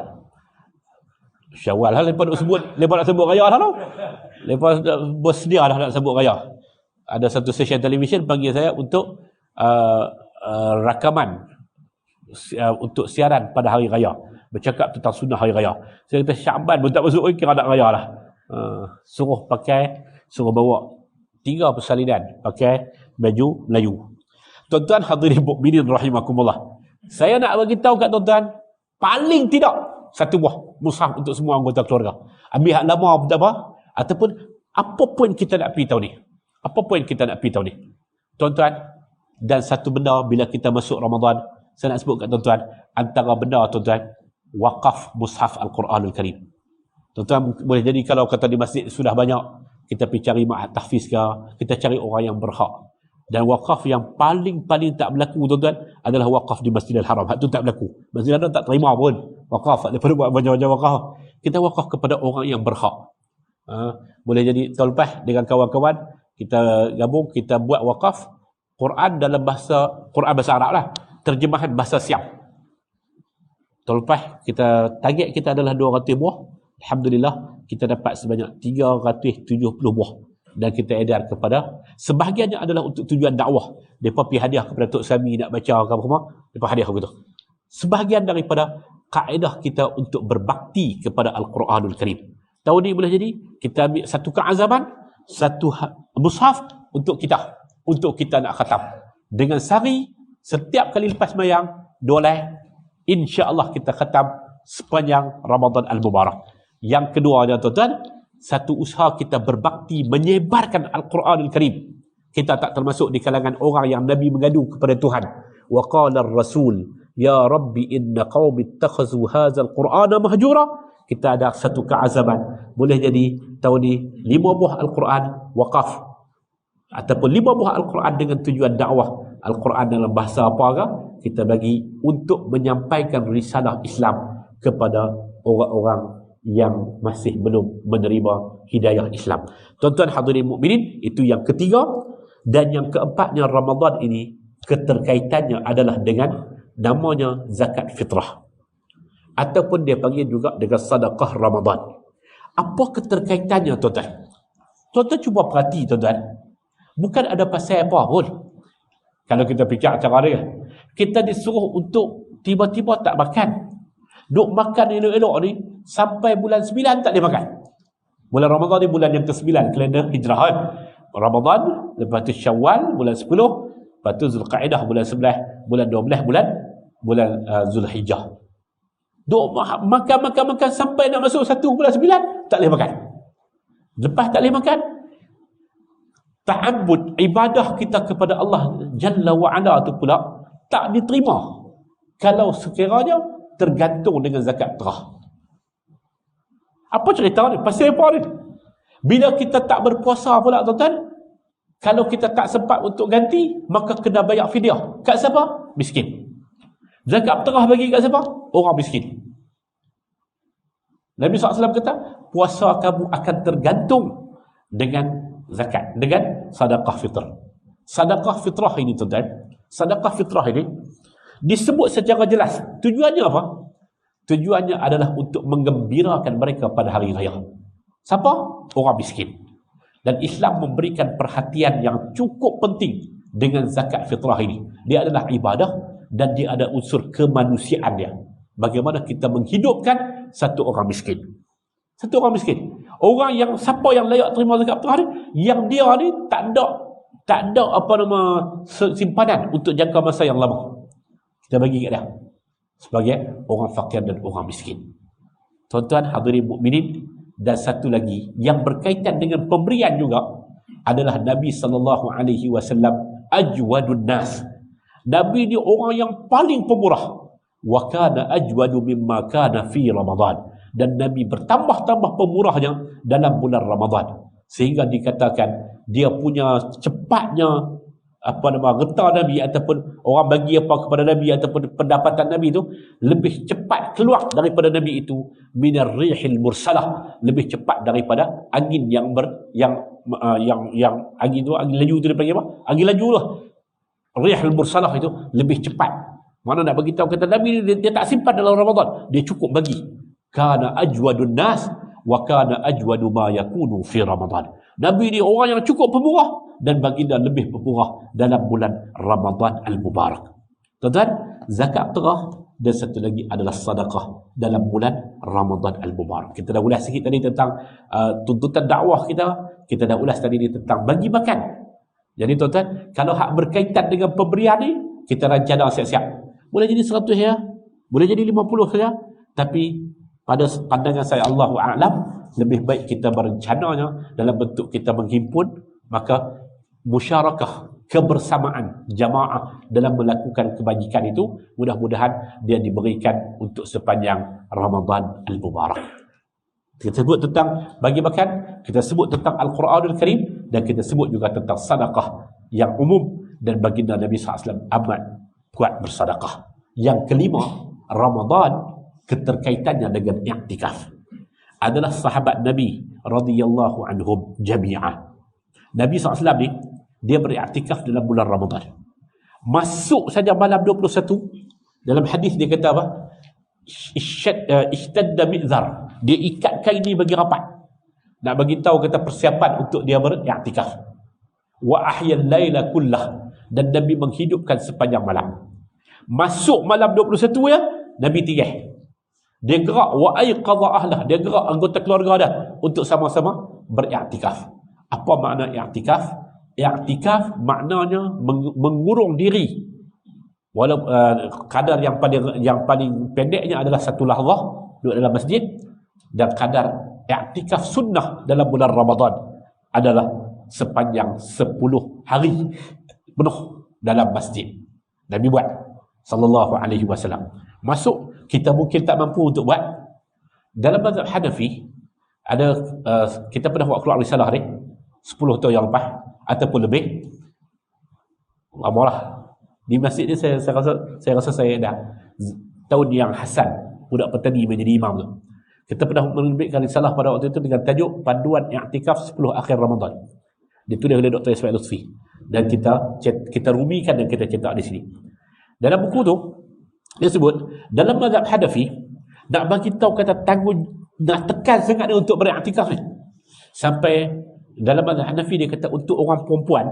Speaker 1: lah. Lepas nak sebut raya lah tu. Lepas bersedia dah nak sebut raya. Ada satu stesen televisyen panggil saya untuk rakaman untuk siaran pada hari raya, bercakap tentang sunnah hari raya. Saya kata Sya'ban pun tak masuk, kira nak raya lah. Suruh bawa 3 persalinan pakai baju Melayu. Tuan-tuan hadirin mukminin rahimakumullah. Saya nak bagi tahu kat tuan-tuan, paling tidak satu buah mushaf untuk semua anggota keluarga. Ambil hak lama apa ataupun apa pun kita nak pergi tahun ni. Apa pun kita nak pergi tahun ni. Tuan-tuan, dan satu benda bila kita masuk Ramadan, saya nak sebut kat tuan-tuan, antara benda tuan-tuan, wakaf mushaf Al-Quranul Karim. Tuan-tuan boleh jadi kalau kata di masjid sudah banyak, kita pergi cari ma'had tahfiz ke, kita cari orang yang berhak. Dan wakaf yang paling tak berlaku tuan-tuan adalah wakaf di Masjidil Haram. Hak tu tak berlaku. Masjidil Haram tak terima pun wakaf. Daripada buat banyak-banyak wakaf, kita wakaf kepada orang yang berhak. Boleh jadi tahun lepas dengan kawan-kawan kita gabung, kita buat wakaf Quran dalam bahasa Arab lah, terjemahan bahasa Siam. Tahun lepas kita target kita adalah 200 buah. Alhamdulillah kita dapat sebanyak 370 buah. Dan kita edar kepada, sebahagiannya adalah untuk tujuan dakwah. Mereka pergi hadiah kepada Tok Sami nak baca ke apa-apa, mereka hadiah begitu. Sebahagian daripada kaedah kita untuk berbakti kepada Al-Quranul Karim. Tahun ni boleh jadi kita ambil satu keazaman, satu mushaf untuk kita nak khatam. Dengan sehari, setiap kali lepas mayang, insya-Allah kita khatam sepanjang Ramadan Al-Mubarak. Yang keduanya tuan-tuan, satu usaha kita berbakti menyebarkan Al-Quranul Karim. Kita tak termasuk di kalangan orang yang Nabi mengadu kepada Tuhan. Wa qala ar-rasul ya rabbi inna qaumi ittakhazu hadzal qur'ana mahjura. Kita ada satu keazaman. Boleh jadi tahun ni 5 buah Al-Quran wakaf, ataupun 5 buah Al-Quran dengan tujuan dakwah. Al-Quran dalam bahasa apa ke, kita bagi untuk menyampaikan risalah Islam kepada orang-orang yang masih belum menerima hidayah Islam. Tuan-tuan hadirin mukminin, itu yang ketiga. Dan yang keempatnya, Ramadan ini keterkaitannya adalah dengan namanya zakat fitrah, ataupun dia panggil juga dengan sedekah Ramadan. Apa keterkaitannya tuan-tuan? Tuan-tuan cuba perhati tuan-tuan, bukan ada pasal apa pun. Kalau kita fikir cara dia, kita disuruh untuk tiba-tiba tak makan, duk makan elok-elok ni sampai bulan 9 tak boleh makan. Bulan Ramadan ni bulan yang ke-9 kalender Hijrah kan. Ramadan, lepas tu Syawal bulan 10, lepas tu Zulqa'dah bulan 11, bulan 12 bulan Zulhijjah. Duk makan sampai nak masuk 1 bulan 9 tak boleh makan. Lepas tak boleh makan, ta'abbud ibadah kita kepada Allah Jalla wa Ala tu pula tak diterima kalau sekiranya tergantung dengan zakat fitrah. Apa cerita ni? Pasal apa ni? Bila kita tak berpuasa pula tuan-tuan, kalau kita tak sempat untuk ganti, maka kena bayar fidyah. Kat siapa? Miskin. Zakat fitrah bagi kat siapa? Orang miskin. Nabi SAW kata, puasa kamu akan tergantung dengan zakat, dengan sedekah fitrah. Sedekah fitrah ini tuan-tuan, sedekah fitrah ini disebut secara jelas. Tujuannya apa? Tujuannya adalah untuk menggembirakan mereka pada hari raya. Siapa? Orang miskin. Dan Islam memberikan perhatian yang cukup penting dengan zakat fitrah ini. Dia adalah ibadah dan dia ada unsur kemanusiaan dia. Bagaimana kita menghidupkan satu orang miskin. Satu orang miskin. Orang yang, siapa yang layak terima zakat fitrah ni? Yang dia ni tak ada apa nama simpanan untuk jangka masa yang lama. Kita bagi kat dia sebagai orang fakir dan orang miskin. Tuan-tuan hadirin mukminin, dan satu lagi yang berkaitan dengan pemberian juga adalah Nabi SAW ajwadun nas. Nabi ni orang yang paling pemurah. Wa kana ajwadu mimma kana fi Ramadan. Dan Nabi bertambah-tambah pemurahnya dalam bulan Ramadan, sehingga dikatakan dia punya cepatnya reta Nabi ataupun orang bagi apa kepada Nabi ataupun pendapatan Nabi itu lebih cepat keluar daripada Nabi itu minar rihil mursalah, lebih cepat daripada angin yang angin tu, angin laju tu dia panggil apa? Angin laju lah. Rihil mursalah itu lebih cepat. Mana nak bagi tahu kata Nabi dia tak simpan dalam Ramadan, dia cukup bagi. Kana ajwadun nas wa kana ajwadu ma yakunu fi Ramadan. Nabi ni orang yang cukup pemurah dan baginda lebih pemurah dalam bulan Ramadan Al-Mubarak. Tuan-tuan, zakat fitrah dan satu lagi adalah sedekah dalam bulan Ramadan Al-Mubarak. Kita dah ulas sikit tadi tentang tuntutan dakwah kita. Kita dah ulas tadi tentang bagi makan. Jadi tuan-tuan, kalau hak berkaitan dengan pemberian ni, kita rencana siap-siap. Boleh jadi 100 ya, boleh jadi 50 saja. Tapi pada pandangan saya, Allahu a'lam, lebih baik kita berencananya dalam bentuk kita menghimpun, maka musyarakah, kebersamaan jamaah dalam melakukan kebajikan itu, mudah-mudahan dia diberikan untuk sepanjang Ramadan Al-Mubarak. Kita sebut tentang bagi makan, kita sebut tentang Al-Quranul Karim, dan kita sebut juga tentang sedekah yang umum, dan baginda Nabi SAW amat kuat bersedekah. Yang kelima, Ramadan keterkaitannya dengan i'tikaf. Adalah sahabat Nabi radhiyallahu anhum jami'ah. Nabi SAW ni, dia beriktikaf dalam bulan Ramadan. Masuk saja malam 21, dalam hadis dia kata apa? Ishtadda mi'zar. Dia ikat kain ni bagi rapat. Nak bagi tahu kata persiapan untuk dia beriktikaf. Wa ahyal laila kullah. Dan Nabi menghidupkan sepanjang malam. Masuk malam 21 ya, Nabi tinggal. Dia gerak wa ayqadha ahlah. Dia gerak anggota keluarga dah untuk sama-sama beriktikaf. Apa makna i'tikaf? I'tikaf maknanya mengurung diri. Walau kadar yang paling pendeknya adalah satu lahzah duduk dalam masjid, dan kadar i'tikaf sunnah dalam bulan Ramadan adalah sepanjang 10 hari penuh dalam masjid. Nabi buat sallallahu alaihi wasallam. Masuk, kita mungkin tak mampu untuk buat. Dalam mazhab Hanafi ada kita pernah buat keluar risalah ni 10 tahun yang lepas ataupun lebih. Amalah di masjid ni saya rasa saya dah tahun yang Hasan, budak petani menjadi imam tu. Kita pernah menerbitkan risalah pada waktu itu dengan tajuk Panduan I'tikaf 10 Akhir Ramadan. Ditulis oleh Dr. Ismail Lutfi, dan kita rumikan dan kita cetak di sini. Dalam buku tu dia sebut dalam mazhab Hanafi nak bagi tahu kata nak tekan sangat dia untuk beriktikaf ni. Sampai dalam mazhab Hanafi dia kata untuk orang perempuan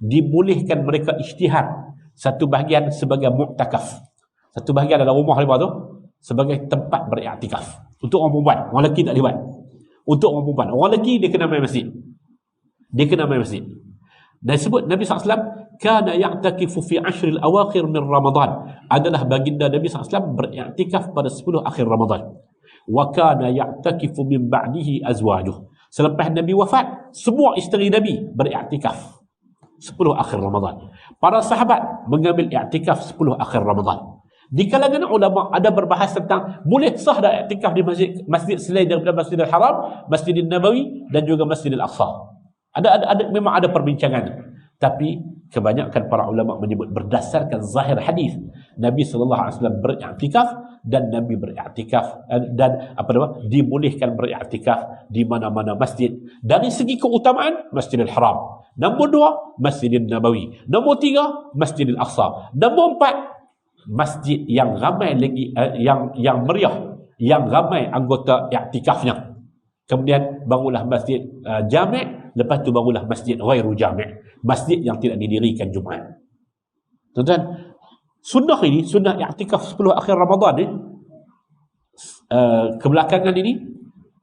Speaker 1: dibolehkan mereka ijtihad satu bahagian sebagai mu'takaf. Satu bahagian dalam rumah mereka tu sebagai tempat beriktikaf. Untuk orang perempuan, orang lelaki tak lewat. Untuk orang perempuan, orang lelaki dia kena main masjid. Dia kena main masjid. Dan sebut Nabi SAW kana ya'takifu fi 10 al-awakhir min Ramadan. Adalah baginda Nabi SAW beriktikaf pada 10 akhir Ramadan. Wa kana ya'takifu min ba'dihi azwajuh. Selepas Nabi wafat, semua isteri Nabi beriktikaf 10 akhir Ramadan. Para sahabat mengambil i'tikaf 10 akhir Ramadan. Di kalangan ulama ada berbahas tentang boleh sah dah i'tikaf di masjid selain daripada Masjidil Haram, Masjidil Nabawi dan juga Masjidil Aqsa. Memang ada perbincangan. Tapi kebanyakan para ulama menyebut berdasarkan zahir hadis Nabi sallallahu alaihi wasallam beriktikaf, dan Nabi beriktikaf dan dibolehkan beriktikaf di mana-mana masjid. Dari segi keutamaan, Masjidil Haram. Nombor 2, Masjidil Nabawi. Nombor 3, Masjidil Aqsa. Nombor 4, masjid yang ramai lagi yang meriah, yang ramai anggota i'tikafnya. Kemudian barulah masjid jami', lepas tu barulah masjid ghairu jami', masjid yang tidak didirikan Jumaat. Tuan-tuan, sunnah ini, sunnah i'tikaf 10 akhir Ramadan ni, kebelakangan ini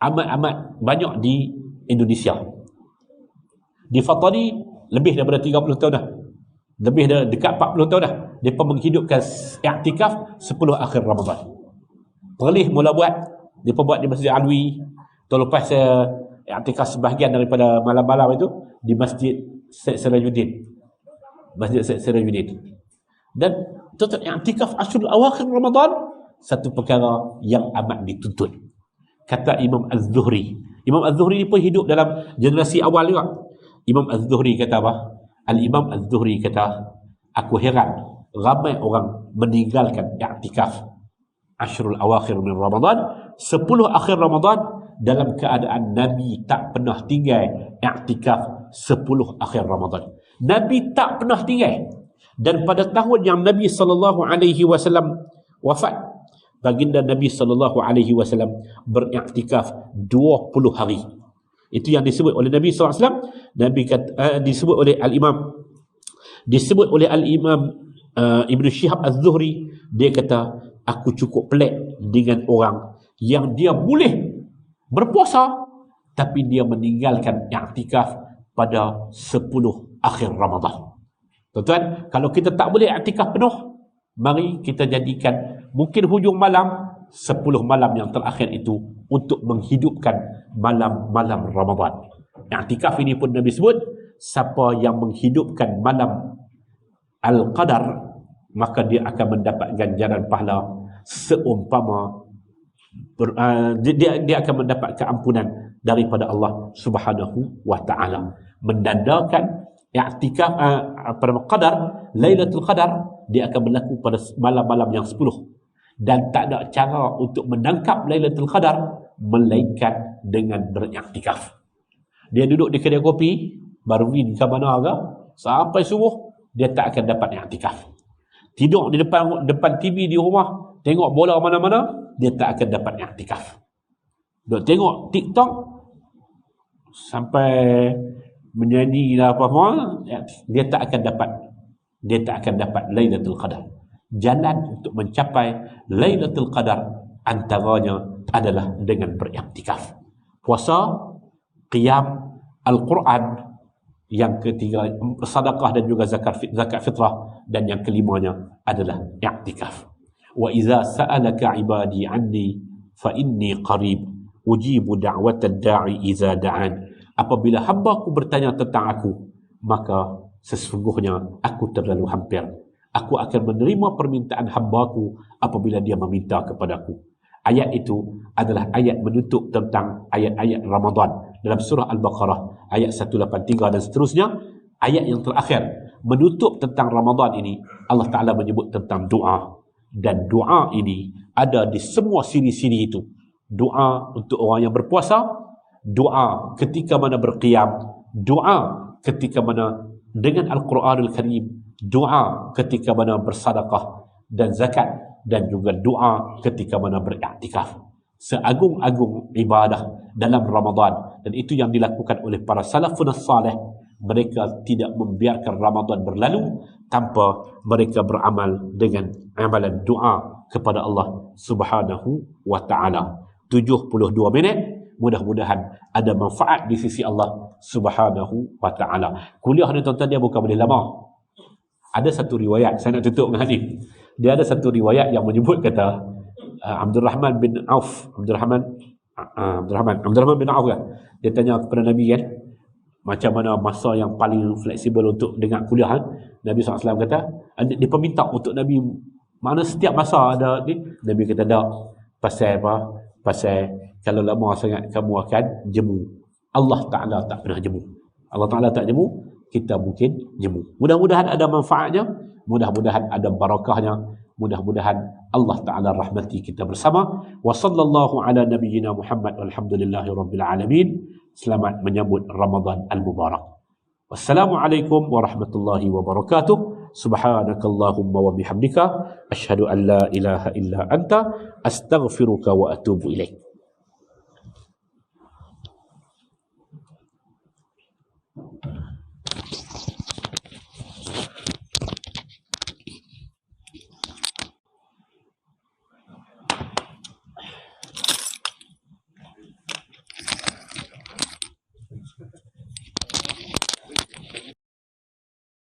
Speaker 1: amat banyak di Indonesia. Di Fatani lebih daripada 30 tahun dah. Lebih dekat 40 tahun dah. Mereka menghidupkan i'tikaf 10 akhir Ramadan. Perlis mula buat. Mereka buat di Masjid Alwi. Tahun lepas saya i'tikaf sebahagian daripada malam-malam itu di Masjid Syed Sirajuddin. Masjid Syed Sirajuddin. Dan tuan-tuan, i'tikaf Ashrul Awakhir Ramadan satu perkara yang amat dituntut. Kata Imam Az-Zuhri. Imam Az-Zuhri pun hidup dalam generasi awal juga. Imam Az-Zuhri kata apa? Al-Imam Az-Zuhri kata, aku heran ramai orang meninggalkan i'tikaf Ashrul Awakhir min Ramadan, 10 akhir Ramadan, dalam keadaan Nabi tak pernah tinggal i'tikaf 10 akhir Ramadan. Nabi tak pernah tinggal. Dan pada tahun yang Nabi SAW wafat, baginda Nabi SAW beriktikaf 20 hari. Itu yang disebut oleh Nabi SAW. Nabi kata, disebut oleh Al-Imam Ibn Shihab Az-Zuhri. Dia kata, aku cukup pelik dengan orang yang dia boleh berpuasa tapi dia meninggalkan i'tikaf pada 10 akhir Ramadan. Tuan-tuan, kalau kita tak boleh i'tikaf penuh, mari kita jadikan mungkin hujung malam 10 malam yang terakhir itu untuk menghidupkan malam-malam Ramadan. I'tikaf ini pun Nabi sebut, siapa yang menghidupkan malam Al-Qadar, maka dia akan mendapat ganjaran pahala seumpama dia akan mendapat keampunan daripada Allah Subhanahu wa taala. Mendandakan i'tikaf pada Qadar, Lailatul Qadar, dia akan berlaku pada malam-malam yang 10, dan tak ada cara untuk menangkap Lailatul Qadar melainkan dengan beriktikaf. Dia duduk di kedai kopi, baru ke mana ke, sampai subuh dia tak akan dapat i'tikaf. Tidur di depan TV di rumah, tengok bola mana-mana, dia tak akan dapat i'tikaf. Duk tengok TikTok sampai menyanyi lah apa-apa, dia tak akan dapat Lailatul Qadar. Jalan untuk mencapai Lailatul Qadar antaranya adalah dengan beriktikaf. Puasa, qiyam, Al-Quran, yang ketiga sedekah dan juga zakat fitrah, dan yang kelimanya adalah i'tikaf. Wa idza sa'alaka 'ibadi 'anni fa inni qarib ujibu da'watad da'i idza da'an. Apabila hamba-Ku bertanya tentang Aku, maka sesungguhnya Aku terlalu hampir. Aku akan menerima permintaan hamba-Ku apabila dia meminta kepadaku. Ayat itu adalah ayat menutup tentang ayat-ayat Ramadan dalam surah Al-Baqarah ayat 183 dan seterusnya. Ayat yang terakhir menutup tentang Ramadan ini, Allah Ta'ala menyebut tentang doa, dan doa ini ada di semua siri-siri itu. Doa untuk orang yang berpuasa, doa ketika mana berqiyam, doa ketika mana dengan Al-Quranul Karim, doa ketika mana bersedekah dan zakat, dan juga doa ketika mana beriktikaf. Seagung-agung ibadah dalam Ramadan, dan itu yang dilakukan oleh para salafun salih. Mereka tidak membiarkan Ramadan berlalu tanpa mereka beramal dengan amalan doa kepada Allah Subhanahu wa ta'ala. 72 minit, mudah-mudahan ada manfaat di sisi Allah Subhanahu wa ta'ala. Kuliah ni tuan-tuan, dia bukan boleh lama. Ada satu riwayat, saya nak tutup dengan hadis. Dia ada satu riwayat yang menyebut kata Abdul Rahman bin Auf kan, dia tanya kepada Nabi kan, macam mana masa yang paling fleksibel untuk dengar kuliah kan? Nabi SAW kata, dia minta untuk Nabi, mana setiap masa ada ni. Nabi kata tak, pasal apa? Pasal kalau lama sangat kamu akan jemu. Allah Ta'ala tak pernah jemu. Allah Ta'ala tak jemu, kita mungkin jemu. Mudah-mudahan ada manfaatnya, mudah-mudahan ada barakahnya, mudah-mudahan Allah Ta'ala rahmati kita bersama. Wa sallallahu ala nabiyyina Muhammad walhamdulillahi rabbil alamin. Selamat menyambut Ramadan al-Mubarak. Wassalamualaikum warahmatullahi wabarakatuh. Subhanakallahumma wa bihamdika asyhadu an la ilaha illa anta astaghfiruka wa atubu ilaik.